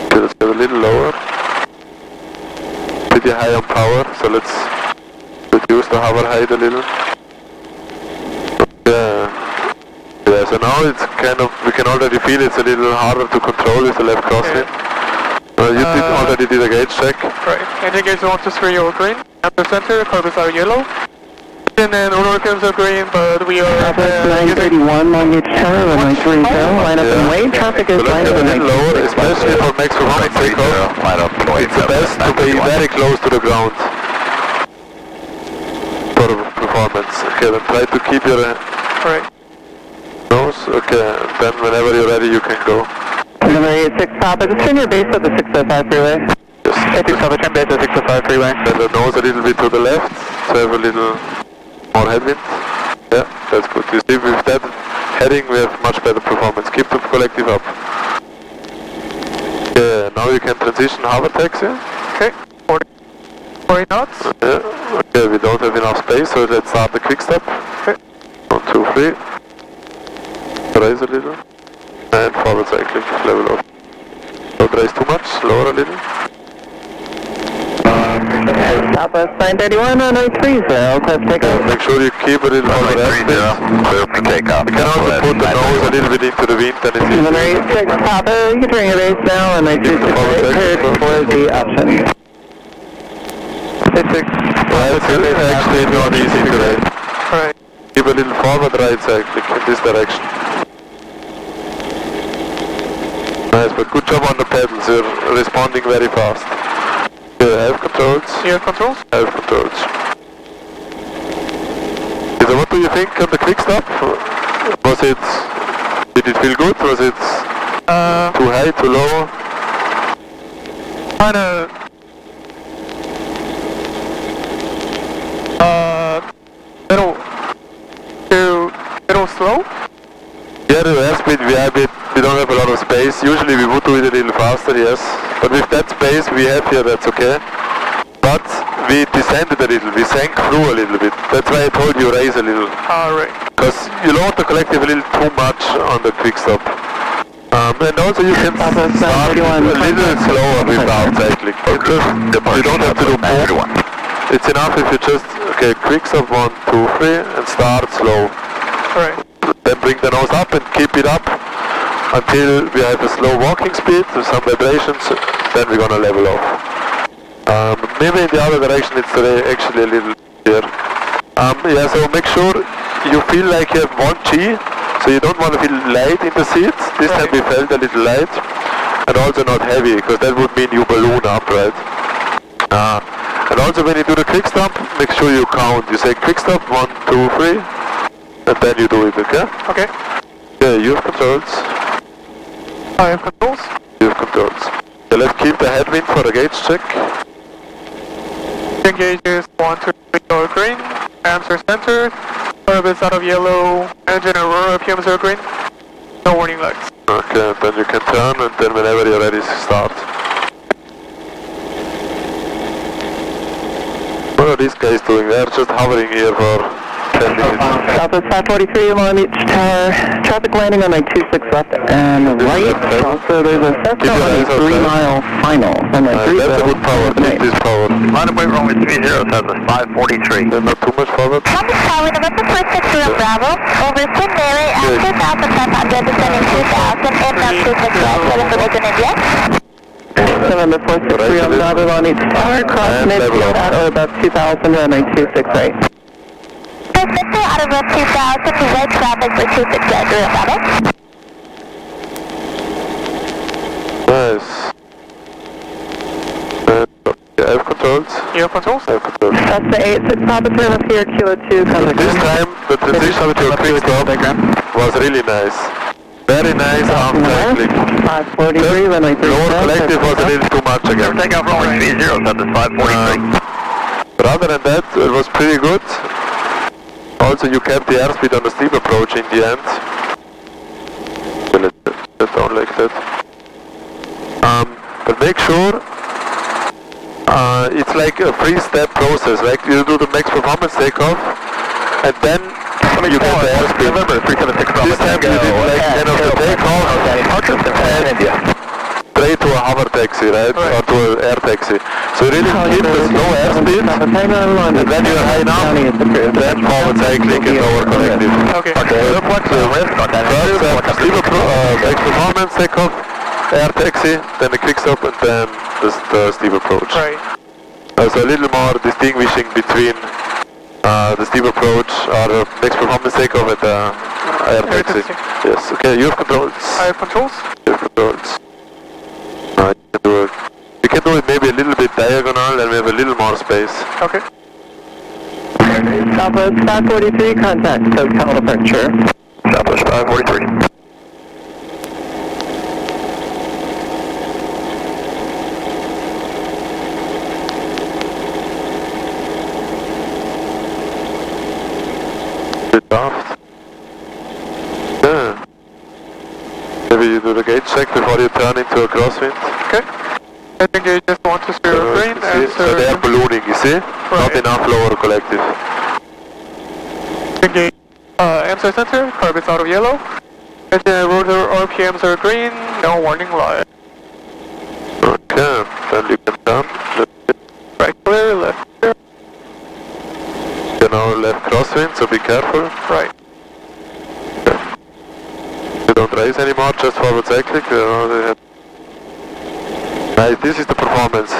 Speaker 4: Okay, let's have a little lower. Pretty high on power, so let's reduce the hover height a little. Yeah, so now it's kind of, we can already feel it's a little harder to control with the left crosswind. You already did a gauge check.
Speaker 1: Right, engine gauge 1 to 3 are green, after center, carbons are yellow. And then Rotor Rpms are green, but we are
Speaker 2: at 931, long gauge tower, runway 30, line up and wait, traffic is lined up and
Speaker 4: a little lower, especially for max performance takeoff. It's the best to be very close to the ground for performance. Okay, then try to keep your nose. Okay, then whenever you're ready you can go.
Speaker 2: Number 86 Papa, just turn your base at the 605 freeway.
Speaker 4: Yes.
Speaker 2: 86 Papa, turn base at the 605 freeway.
Speaker 4: Then the nose a little bit to the left, so have a little more headwind. Yeah, that's good. You see, with that heading we have much better performance. Keep the collective up. Yeah, now you can transition hover taxi.
Speaker 1: Okay, 40 knots.
Speaker 4: Yeah, okay, we don't have enough space, so let's start the quick stop.
Speaker 1: Okay.
Speaker 4: 1, 2, 3. Raise a little. And forward cycling, level off. Don't raise too much, lower a little.
Speaker 2: Southwest 931, runway 30, clear for takeoff.
Speaker 4: Make sure you keep a little over that.
Speaker 2: Clear for takeoff.
Speaker 4: You can also put the nose a little bit into the wind, and it's easy.
Speaker 2: Number 86 Papa, you can turn your base now, and I do cleared for the option. 86.
Speaker 4: Right, it's actually not easy today.
Speaker 1: Right.
Speaker 4: Keep a little forward right cycling in this direction. nice, but good job on the pedals, you're responding very fast. Have controls.
Speaker 1: You have controls?
Speaker 4: Have controls. So what do you think on the quick stop? Did it feel good? Was it too high, too low?
Speaker 1: Kinda... little slow?
Speaker 4: Yeah, the airspeed we don't have a lot of space. Usually we would do it a little faster, yes. But with that space we have here, that's okay. But we descended a little, we sank through a little bit. That's why I told you raise a little.
Speaker 1: Right.
Speaker 4: Because you load the collective a little too much on the quick stop. And also you can start a little slower without cycling. You don't have to do more. It's enough if you just, okay, quick stop 1, 2, 3 and start slow.
Speaker 1: Right.
Speaker 4: Then bring the nose up and keep it up until we have a slow walking speed with some vibrations, then we're gonna level off. Maybe in the other direction it's actually a little clear. Yeah, so make sure you feel like you have 1 G, so you don't want to feel light in the seats. This time we felt a little light, and also not heavy, because that would mean you balloon up, right? And also when you do the quick stop, make sure you count. You say quick stop, 1, 2, 3, and then you do it, okay?
Speaker 1: Okay.
Speaker 4: Yeah, you have controls.
Speaker 1: I have controls.
Speaker 4: You have controls. So let's keep the headwind for the gauge check.
Speaker 1: Engages 1, 2, 3 are green. Amps are centered. Orbits out of yellow. Engine and Rotor Rpms are green. No warning lights.
Speaker 4: Okay, then you can turn and then whenever you're ready, start. What are these guys doing? They're just hovering here for 10 minutes.
Speaker 2: Southwest 543, Long Beach Tower. Traffic landing on 926 left and right. Also, there's a Cessna on a 3-mile final.
Speaker 4: That's a good power, take this power.
Speaker 2: Line of way runway 30, Southwest 543.
Speaker 4: Then not too much forward.
Speaker 5: Compass Tower, November 160 Bravo, over St. Mary at 2,500, descending 2,000, inbound 26 left, 7 for Open India.
Speaker 2: November 463 on Babylon each tower, cross mid at or about 2,000 runway 26 right.
Speaker 5: Transmission out of run 2,000, right traffic for 26 right, Bravo.
Speaker 4: Nice. I have controls.
Speaker 1: You have controls?
Speaker 4: I have controls.
Speaker 2: That's the 86 Papa Turn up here, Kilo 2, contact.
Speaker 4: This time the transition to a quick stop was really nice. Very nice arm cycling.
Speaker 2: 543, runway 30.
Speaker 4: Lower collective was a little too much again.
Speaker 2: Take off runway 30, Southwest 543.
Speaker 4: Rather than that, it was pretty good. Also, you kept the airspeed on the steep approach in the end. Let it down like that. But make sure it's like a 3-step process. Like you do the max performance takeoff, and then you get the airspeed. This time you did like kind of the takeoff and straight to a hover taxi, right? Or to an air taxi. So you really keep the slow airspeed, and then you're high enough, then forward cycling and lower collective.
Speaker 1: Okay.
Speaker 4: Max performance takeoff, air taxi, then the quick stop, and then the steep approach.
Speaker 1: Right.
Speaker 4: So a little more distinguishing between the steep approach or the max performance takeoff and the air taxi. Yes, okay, you have controls.
Speaker 1: I have controls.
Speaker 4: You have controls. You can do it maybe a little bit diagonal and we have a little more space.
Speaker 1: Okay.
Speaker 2: Southwest 543, contact SoCal departure.
Speaker 4: Southwest 543. Aft. Yeah. Maybe you do the gauge check before you turn into a crosswind.
Speaker 1: Okay. I think you just want to steer green and
Speaker 4: so they are ballooning, you see? Not enough lower collective.
Speaker 1: Engage amps are center, carbons out of yellow. And the rotor RPMs are green, no warning light.
Speaker 4: Okay, then you can turn.
Speaker 1: Right clear, left clear.
Speaker 4: You know, left crosswind, so be careful.
Speaker 1: Right.
Speaker 4: You don't raise anymore, just forward cyclic. You know, Nice, this is the performance.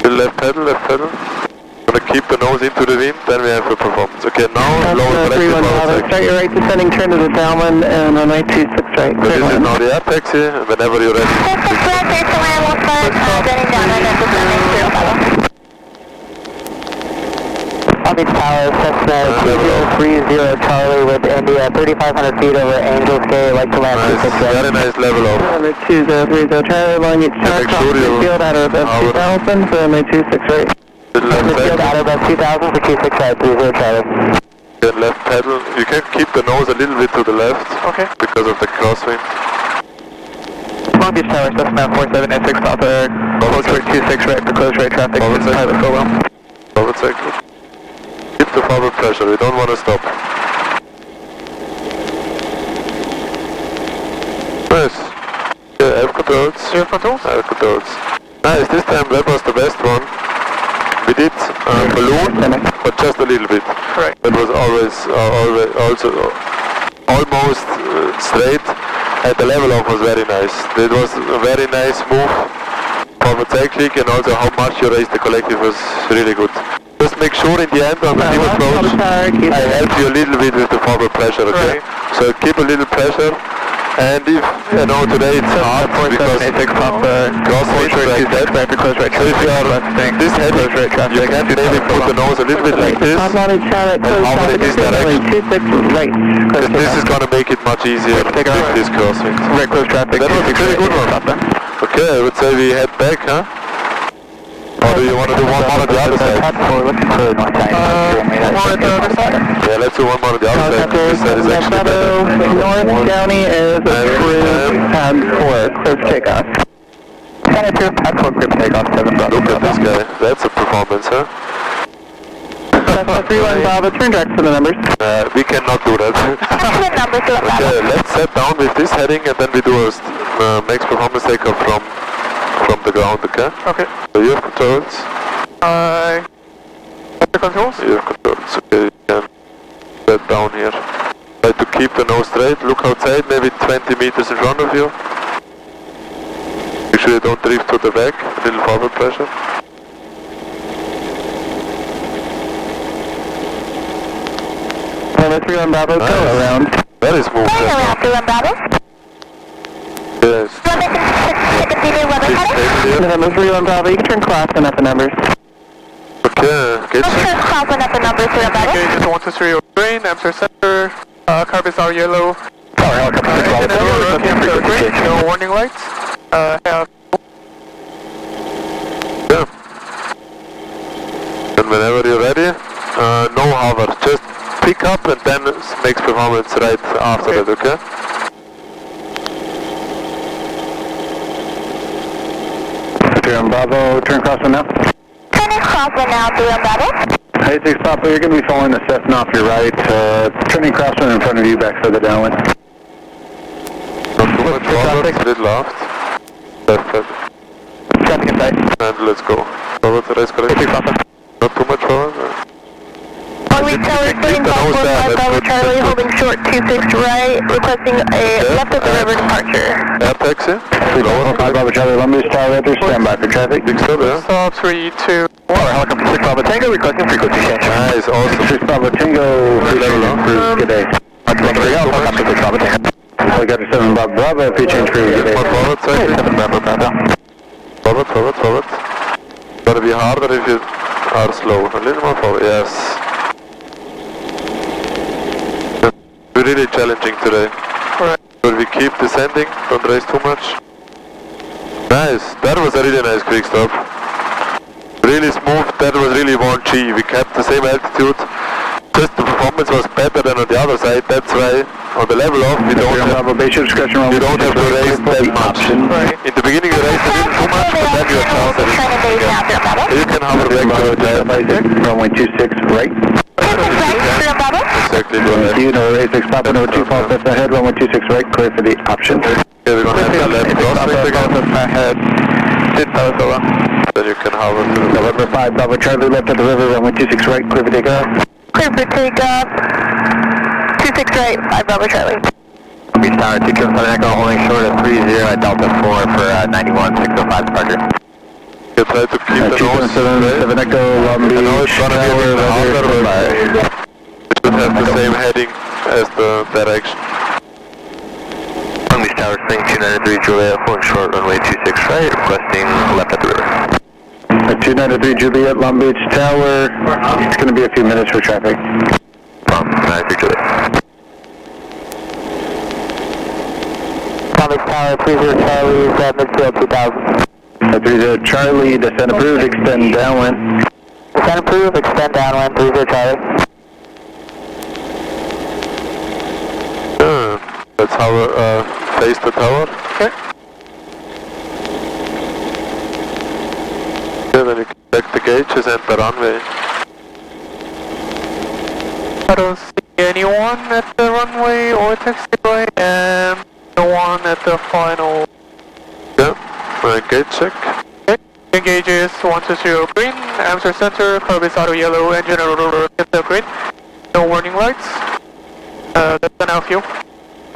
Speaker 4: Left pedal, left pedal. Gonna wanna keep the nose into the wind, then we have a performance. Okay, now lower correctly power
Speaker 2: Start your right descending, turn to the downwind, and runway 26 right.
Speaker 4: So this is now the air taxi, and whenever you're ready.
Speaker 5: 26 right, there's the land 1 foot, bending down and descending 0 Bravo.
Speaker 2: On these towers, Cessna 2030 Charlie with India, 3,500 feet over Angels Gate, like to land 26 right.
Speaker 4: Very nice level up.
Speaker 2: 2030 Charlie, line you
Speaker 4: Make sure you
Speaker 2: field out of about 2,000 for runway 26 right.
Speaker 4: Little left
Speaker 2: Field
Speaker 4: pedal.
Speaker 2: out of about 2,000 for 26 right, 30 Charlie.
Speaker 4: Then left pedal. You can keep the nose a little bit to the left.
Speaker 1: Okay.
Speaker 4: Because of the crosswind.
Speaker 2: Long Beach Tower, Cessna 4786 off the close rate 26 right for close rate traffic.
Speaker 4: Forward cycle.
Speaker 2: Go well.
Speaker 4: Forward cycle. Keep the forward pressure, we don't want to stop. Nice. Yeah, air controls.
Speaker 1: Air controls?
Speaker 4: Air controls. Nice, this time that was the best one. We did balloon, but just a little bit.
Speaker 1: Right.
Speaker 4: It was always also almost straight, and the level up was very nice. It was a very nice move forward cycling, and also how much you raised the collective was really good. Just make sure in the end on the team approach, I help you a little bit with the forward pressure, okay?
Speaker 1: Right.
Speaker 4: So keep a little pressure. And if, you know, today it's hard because crosswind like that. So if you are this heavy, you can maybe put the nose a little bit like this and hover in this direction. This is going to make it much easier with this crosswind. That was a pretty good one. Okay, I would say we head back, huh? Or do you want to do one more on the other side?
Speaker 1: More at the other side?
Speaker 4: Yeah, let's do one more on the other side. This side is actually better.
Speaker 2: North County is approved pad 4, clear takeoff. Can I approve pad 4, clear takeoff, 7 Bravo.
Speaker 4: Look at this guy. That's a performance, huh?
Speaker 2: Cessna 31 Bravo, turn direct for the numbers.
Speaker 4: We cannot do that. Okay, let's set down with this heading and then we do a max performance takeoff from the ground, okay?
Speaker 1: Okay.
Speaker 4: So you have controls?
Speaker 1: The controls?
Speaker 4: You have controls, okay, you can set down here. Try to keep the nose straight, look outside, maybe 20 meters in front of you. Make sure you don't drift to the back, a little forward pressure.
Speaker 2: Number 31 Bravo,
Speaker 4: Nice.
Speaker 2: go around.
Speaker 4: Very smooth. Yes.
Speaker 2: Number 31 Bravo, you can turn crosswind at the numbers.
Speaker 4: Okay, get you.
Speaker 1: Okay, just 1 to 3 over green, Amsterdam Center, carpets are yellow. Green, no warning lights. Have
Speaker 4: Yeah. And whenever you're ready, no hover, just pick up and then makes performance right after
Speaker 1: Okay.
Speaker 4: that, okay?
Speaker 2: Bravo, turn crosswind now.
Speaker 5: Turning crosswind now, 31 Bravo.
Speaker 2: Hey, 6 Papa, you're going to be following the Cessna off your right, turning crosswind in front of you, back further downwind.
Speaker 4: Not too much forward, a little aft. Left head.
Speaker 2: Traffic in sight.
Speaker 4: And let's go. Forward, raise correct.
Speaker 2: 6 Papa.
Speaker 4: Not too much forward.
Speaker 5: Only tower 13.45 Bravo Charlie, holding short 26 right, requesting a left of the river departure.
Speaker 4: Air taxi. Lower.
Speaker 2: 5 Bravo Charlie, Long Beach Tower, right there, stand by for traffic.
Speaker 4: Big stop, yeah?
Speaker 1: stop 3, 2,
Speaker 2: Power helicopter 6 Bravo Tango, requesting frequency change.
Speaker 4: Nice, awesome.
Speaker 2: 6 Bravo Tango,
Speaker 4: Level up.
Speaker 2: good day. Helicopter 6 Bravo Tango. Helicopter 7 Bravo Bravo, if you change for good day.
Speaker 4: More forward, cycle.
Speaker 2: 7 Bravo Bravo.
Speaker 4: Forward, forward, forward. Gotta be harder if you are slow. A little more forward, yes. Really challenging today.
Speaker 1: Alright.
Speaker 4: But we keep descending, don't raise too much. Nice, that was a really nice quick stop. Really smooth, that was really 1G. We kept the same altitude. Just the performance was better than on the other side, that's why on the level off we don't have to raise that much.
Speaker 1: Right.
Speaker 4: In the beginning you raised a little too much, but then you adjust a little. You can hover back to the
Speaker 2: Runway 26 right.
Speaker 4: exactly do that.
Speaker 2: You know, 86 Papa, number 2 falls left ahead, runway 26 right, clear for the option.
Speaker 4: Okay, we're gonna have the left crosswind again.
Speaker 2: ahead.
Speaker 4: Then you can hover to the
Speaker 2: November 5 Bravo Charlie, left at the river, runway 26 right, clear for takeoff.
Speaker 5: Clear for takeoff. 26 right, 5 Bravo Charlie.
Speaker 2: Beach Tower, 2 Echo, holding short at 30 at Delta 4 for 91, 605 departure.
Speaker 4: You try to keep the nose straight.
Speaker 2: 7 Echo, Long Beach,
Speaker 4: I know it's gonna be a bit harder, but it should have the same heading as the direction.
Speaker 3: Long Beach Tower, swing 293 Juliet, holding short runway 26 right, requesting left at the river.
Speaker 2: 293 Juliet, Long Beach Tower. It's going to be a few minutes for traffic.
Speaker 3: 93 Juliet.
Speaker 5: Long Beach Tower, 30 Charlie, midfield 2000.
Speaker 2: 30 Charlie, descend approved, extend downwind.
Speaker 5: Descend approved, extend downwind, 30 Charlie.
Speaker 4: That's how face the tower.
Speaker 1: Okay.
Speaker 4: Yeah, then you can check the gauges and the runway.
Speaker 1: I don't see anyone at the runway or taxiway, and no one at the final.
Speaker 4: Yeah, gauge check.
Speaker 1: Okay. Engage is 120 green, Amsterdam Center, curb is auto yellow, engine and rotor is green. No warning lights. That's enough fuel.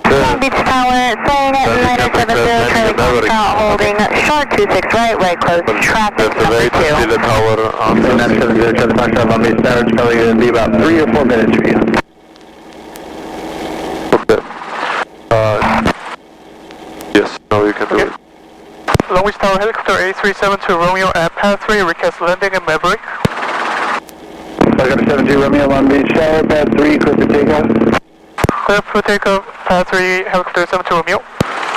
Speaker 5: Long Beach Tower, saying at 970, Charlie Foxtrot, holding short 26 right, close traffic
Speaker 4: There's a way to steal
Speaker 5: number 2.
Speaker 4: a tower on
Speaker 2: 970, Charlie Foxtrot, Long Beach Tower. It's probably going to be about 3 or 4 minutes for you.
Speaker 4: Okay. Yes, now you can do it.
Speaker 1: Long Beach Tower helicopter A372 Romeo at path 3, request landing in Maverick.
Speaker 2: Helicopter 72 Romeo, Long Beach Tower, pad 3, clear for takeoff.
Speaker 1: Clear for takeoff, path 3, helicopter 72 Romeo.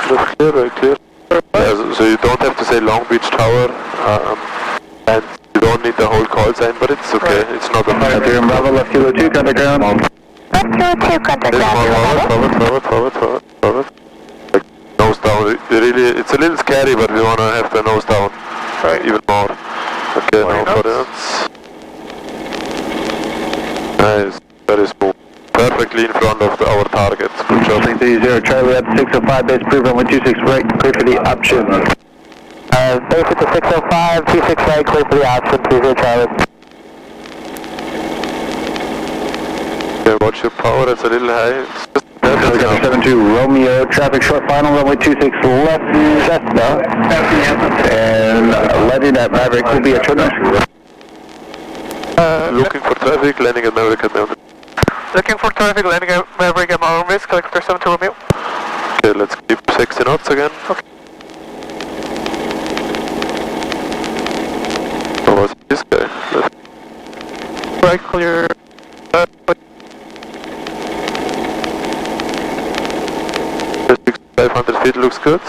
Speaker 4: Looks clear, right clear. Yeah, so you don't have to say Long Beach Tower, and you don't need the whole call sign, but it's okay, it's not a
Speaker 2: Pad 3 and Bravo, left kilo 2, contact ground.
Speaker 5: Left kilo 2, contact
Speaker 4: Forward. Like, nose down, it's a little scary, but we want to have the nose down, even more. Okay, now for that. Nice, very smooth. Perfectly in front of our target. Good job.
Speaker 2: 330 Charlie at 605, base approved, runway 26 right, clear for the option.
Speaker 5: Base at the 605, 26 right, clear for the option, 30 Charlie.
Speaker 4: Okay, watch your power, it's a little high. It's just
Speaker 2: Helicopter 72 Romeo, traffic short final, runway 26 left, Cessna. And landing at Maverick will be a turn.
Speaker 4: looking for traffic, landing at Maverick at Maverick.
Speaker 1: Looking for traffic, landing at Maverick at Mount Risk, helicopter 72 Romeo.
Speaker 4: Okay, let's keep 60 knots again.
Speaker 1: Okay.
Speaker 4: What was this guy?
Speaker 1: Right, clear.
Speaker 4: 500 feet looks good.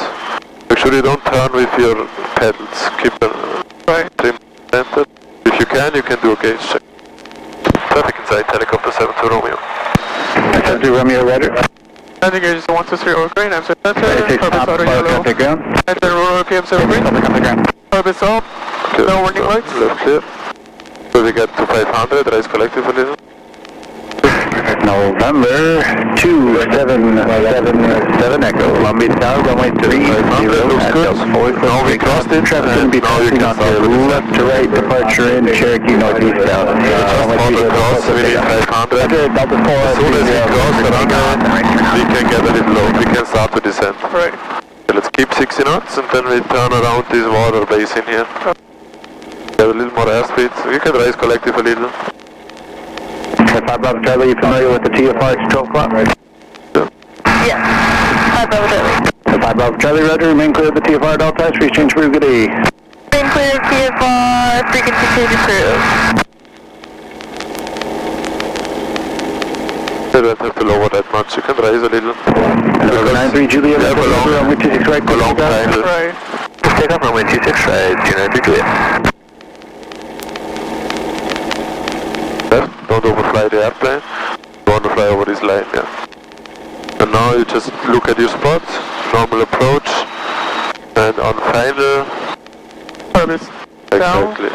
Speaker 4: Make sure you don't turn with your pedals. Keep them trim centered. If you can do a gauge check. Traffic inside, helicopter 72 Romeo.
Speaker 2: 72 Romeo, radar.
Speaker 1: Landing gear is 123 over green, Amsterdam Center,
Speaker 2: 86
Speaker 1: curb is
Speaker 2: top,
Speaker 1: auto yellow,
Speaker 2: contact ground.
Speaker 1: engine Rotor Rpm 7 green,
Speaker 2: Contact ground.
Speaker 1: curb is up, no warning lights.
Speaker 4: Left clear. So we get to 500, rise collective a little.
Speaker 2: November 2777 Echo, Long Beach Tower, runway 30
Speaker 4: looks good. Now we crossed it,
Speaker 2: traffic going to be
Speaker 4: now you
Speaker 2: passing
Speaker 4: can
Speaker 2: on
Speaker 4: start
Speaker 2: your
Speaker 4: with the
Speaker 2: left to right departure in Cherokee Northeast South.
Speaker 4: Just for the cross, we need 500.
Speaker 2: Delta 4,
Speaker 4: As soon as we cross the runway, we can get a little low, we can start to descend.
Speaker 1: Right.
Speaker 4: Okay, let's keep 60 knots and then we turn around this water basin here. Get a little more airspeed, we can rise collective a little.
Speaker 2: 5 Bravo Charlie, you familiar with the TFR? It's 12 o'clock, right?
Speaker 5: Yes. 5 Bravo Charlie.
Speaker 2: 5 Bravo Charlie, roger, remain clear of the TFR at all times, free change for good day.
Speaker 5: Remain clear of TFR, frequency change approved.
Speaker 4: You don't have to lower that much, you can rise a little.
Speaker 2: 93 Juliet,
Speaker 4: Yeah,
Speaker 2: runway 26 right,
Speaker 4: a long time.
Speaker 1: Right.
Speaker 3: Just take off runway 26 right, 293 Juliet.
Speaker 4: Don't overfly the airplane. You want to fly over this line, yeah. And now you just look at your spot, normal approach, and on final.
Speaker 1: Curb is down.
Speaker 4: Exactly.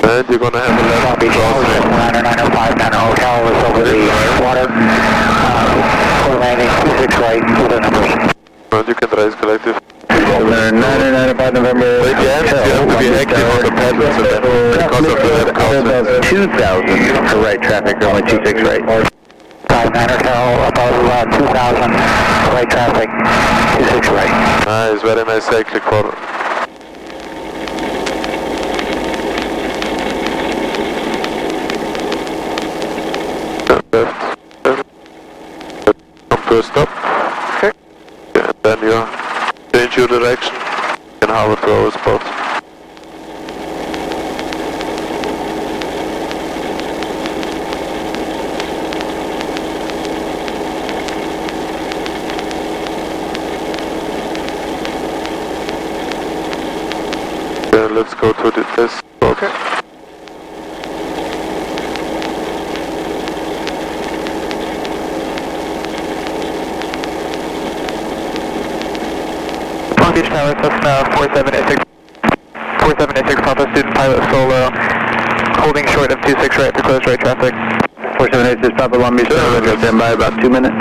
Speaker 4: And you're gonna have a left crossing.
Speaker 2: 905 Hotel is over the water. Core landing, 26 right, full numbers.
Speaker 4: And you can rise collective.
Speaker 2: 995 November.
Speaker 4: But again, you have to be active on the pedals and then because of the left crossing.
Speaker 2: 2000 for right traffic, only 26 right.
Speaker 5: 5 Hotel above
Speaker 2: 2000, right traffic, 26 right.
Speaker 4: Nice, very nice cyclic for left. Come to a stop.
Speaker 1: Okay.
Speaker 4: And then you change your direction and hover to our spot. Let's go to the test spot.
Speaker 1: Okay.
Speaker 3: Long Beach Tower, Cessna 4786. 4786, Papa student pilot solo. Holding short of 26 right for closed right traffic.
Speaker 2: 4786 Papa Long Beach Tower, go stand by about 2 minutes.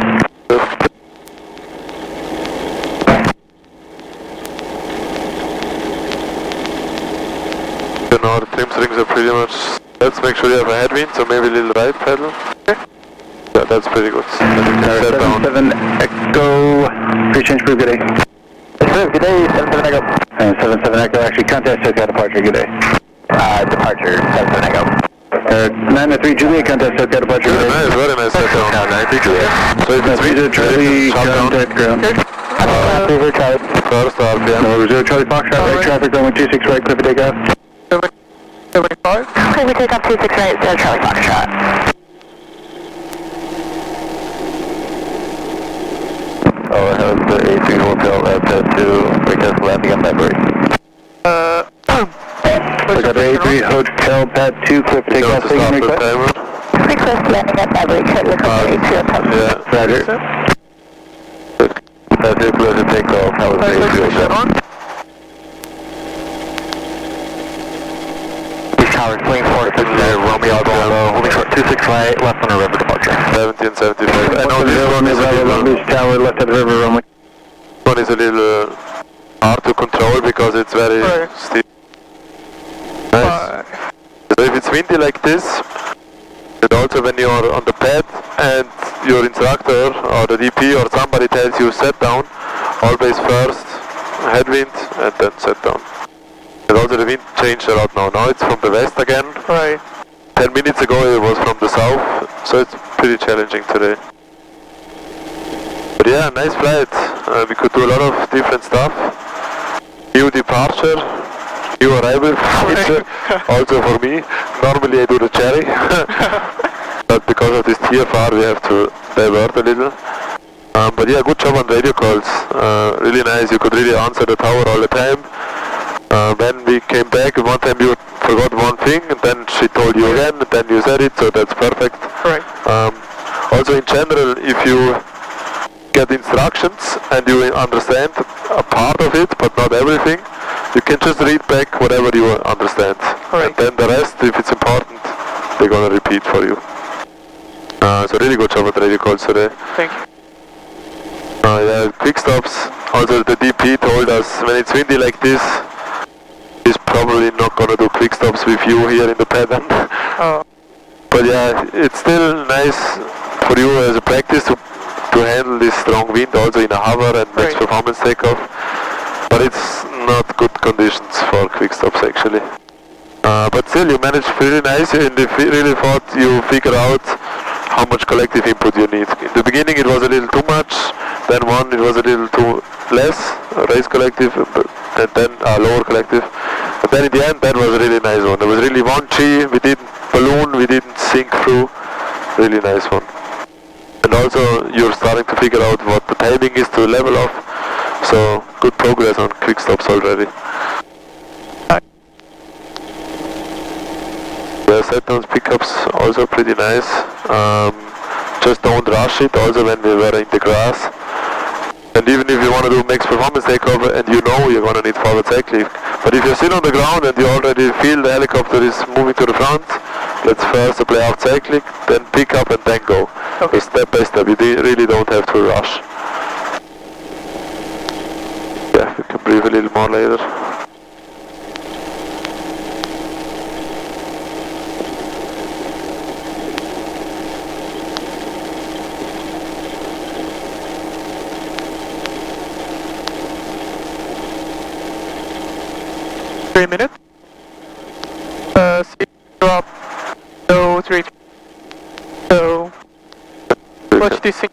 Speaker 4: Our trim strings are pretty much, let's make sure you have a headwind, so maybe a little right pedal. Okay. Yeah, that's pretty good. Set down.
Speaker 2: 77 Echo, pre-change crew, good day.
Speaker 3: Good day, 77 Echo.
Speaker 2: 77 Echo, actually contest SoCal departure, good day.
Speaker 3: Departure, 77 Echo.
Speaker 2: 903 Juliet, contest SoCal departure, good day.
Speaker 4: Nice, very nice set down.
Speaker 3: 903 Juliet.
Speaker 4: So if it's
Speaker 2: Zero Charlie, contact ground.
Speaker 3: Zero Charlie.
Speaker 4: First RPM.
Speaker 2: No, 0 Charlie Foxtrot, right traffic, runway 26 right, clear for takeoff.
Speaker 1: 75.
Speaker 5: Okay, we take off 26 right, Charlie Foxtrot.
Speaker 3: Oh, it has the A3 hotel at pad 2, request landing on February.
Speaker 2: I got the A3 Hotel Pad 2, clear for
Speaker 4: Going
Speaker 2: takeoff,
Speaker 4: to
Speaker 2: taking
Speaker 4: start the
Speaker 2: request.
Speaker 4: timer.
Speaker 5: Request landing at Beverly, check the code A3 Hotel.
Speaker 4: Yeah.
Speaker 2: Roger.
Speaker 3: Pad 2, clear to take off, how was the A3 hotel? Tower, swing forward, Romeo Bravo, holding short 26 right, left on a river departure.
Speaker 4: 1775. I know this one is a
Speaker 2: Long
Speaker 4: little,
Speaker 2: Beach Tower, left at the river, runway.
Speaker 4: hard to control because it's very steep. Nice. So if it's windy like this, and also when you're on the pad and your instructor or the DP or somebody tells you set down, always first headwind and then set down. And also the wind changed a lot now. Now it's from the west again.
Speaker 1: Right.
Speaker 4: 10 minutes ago it was from the south, so it's pretty challenging today. But yeah, nice flight. We could do a lot of different stuff. New departure, new arrival feature, also for me. Normally I do the cherry, but because of this TFR we have to divert a little. But yeah, good job on radio calls. Really nice, you could really answer the tower all the time. When we came back, one time you forgot one thing, and then she told you again, and then you said it, so that's perfect.
Speaker 1: Right.
Speaker 4: Also in general, if you get instructions and you understand a part of it, but not everything, you can just read back whatever you understand.
Speaker 1: Right.
Speaker 4: And then the rest, if it's important, they're gonna repeat for you. So really good job at radio calls today.
Speaker 1: Thank you.
Speaker 4: Yeah, quick stops. Also the DP told us when it's windy like this, he's probably not gonna do quick stops with you here in the pattern.
Speaker 1: Oh.
Speaker 4: But yeah, it's still nice for you as a practice to handle this strong wind also in a hover and max performance takeoff. But it's not good conditions for quick stops actually. But still you managed pretty nice and really thought you figure out how much collective input you need. In the beginning it was a little too much, then it was a little too less, raise collective, and then lower collective. But then in the end that was a really nice one. There was really 1G, we didn't balloon, we didn't sink through, really nice one. And also you're starting to figure out what the timing is to level off, so good progress on quick stops already. The set downs pickups also pretty nice. Just don't rush it also when we were in the grass. And even if you want to do max performance takeoff and you know you're going to need forward cyclic, but if you're still on the ground and you already feel the helicopter is moving to the front, let's first apply out cyclic, then pick up and then go.
Speaker 1: Okay.
Speaker 4: So step by step, you really don't have to rush. Yeah, we can breathe a little more later.
Speaker 1: 3 minutes. Speed drop. So 3. So watch this.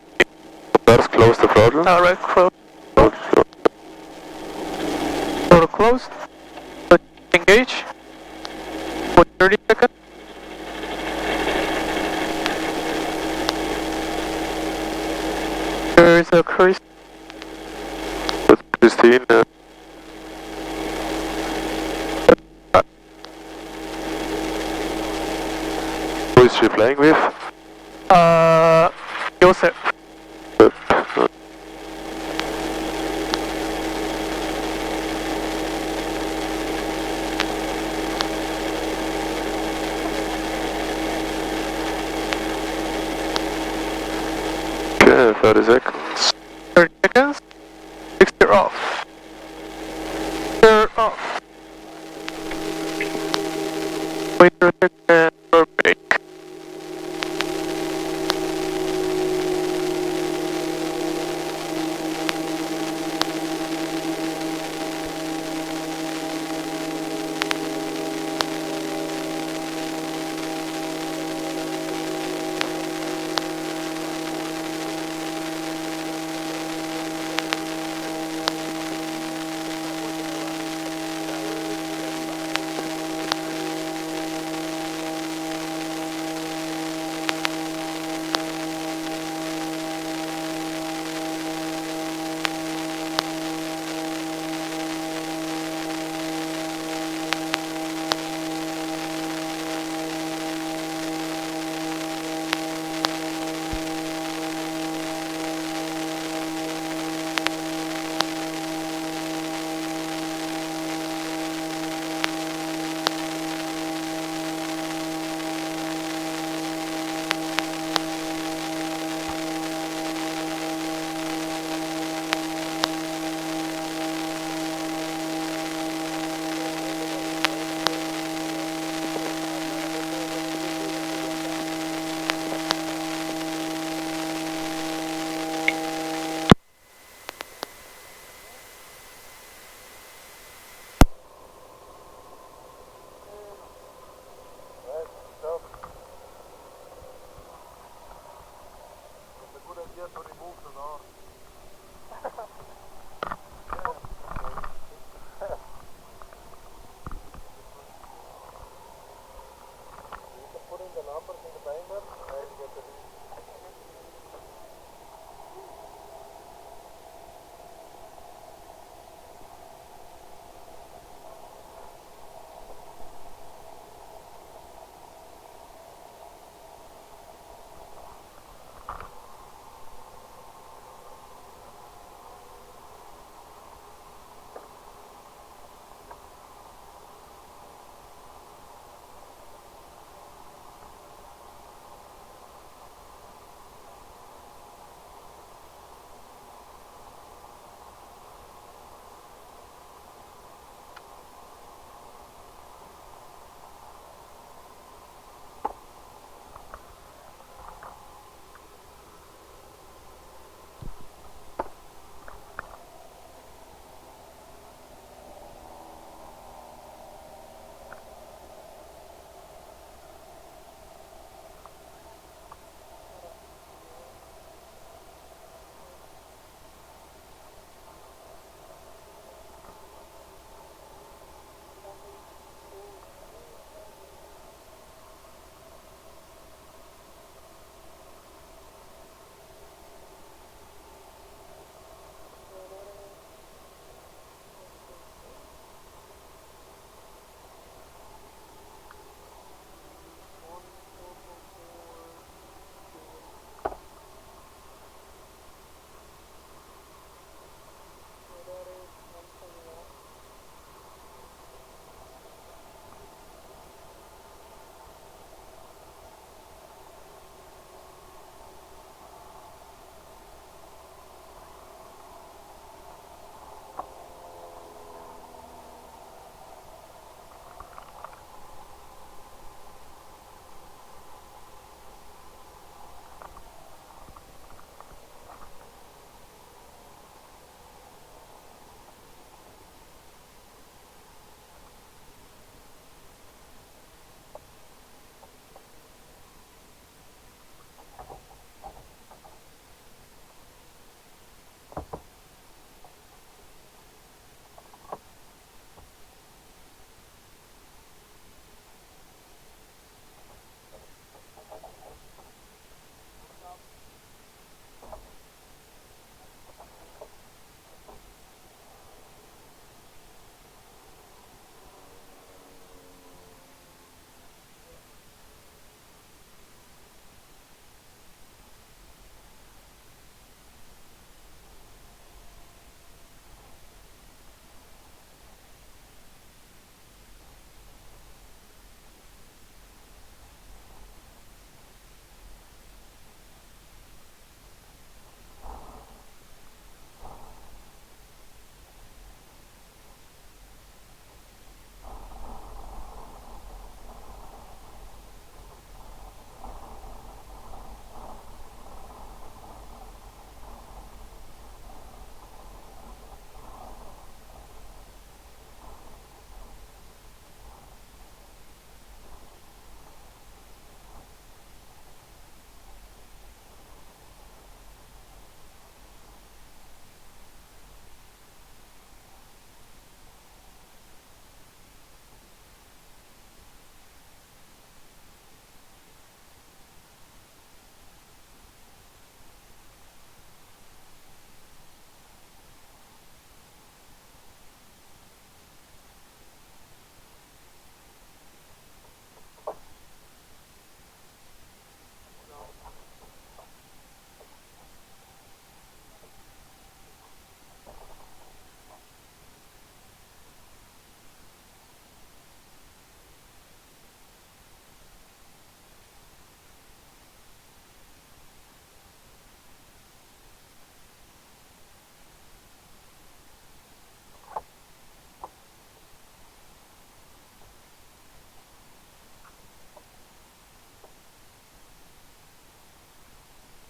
Speaker 4: First, close the throttle.
Speaker 1: Alright, close. Throttle closed. Engage. For 30 seconds. There is a cruise.
Speaker 4: 16. Who is she playing with?
Speaker 1: Joseph.
Speaker 4: Okay, 30 seconds.
Speaker 1: 30 seconds. 60 off. They're off. Wait for a second.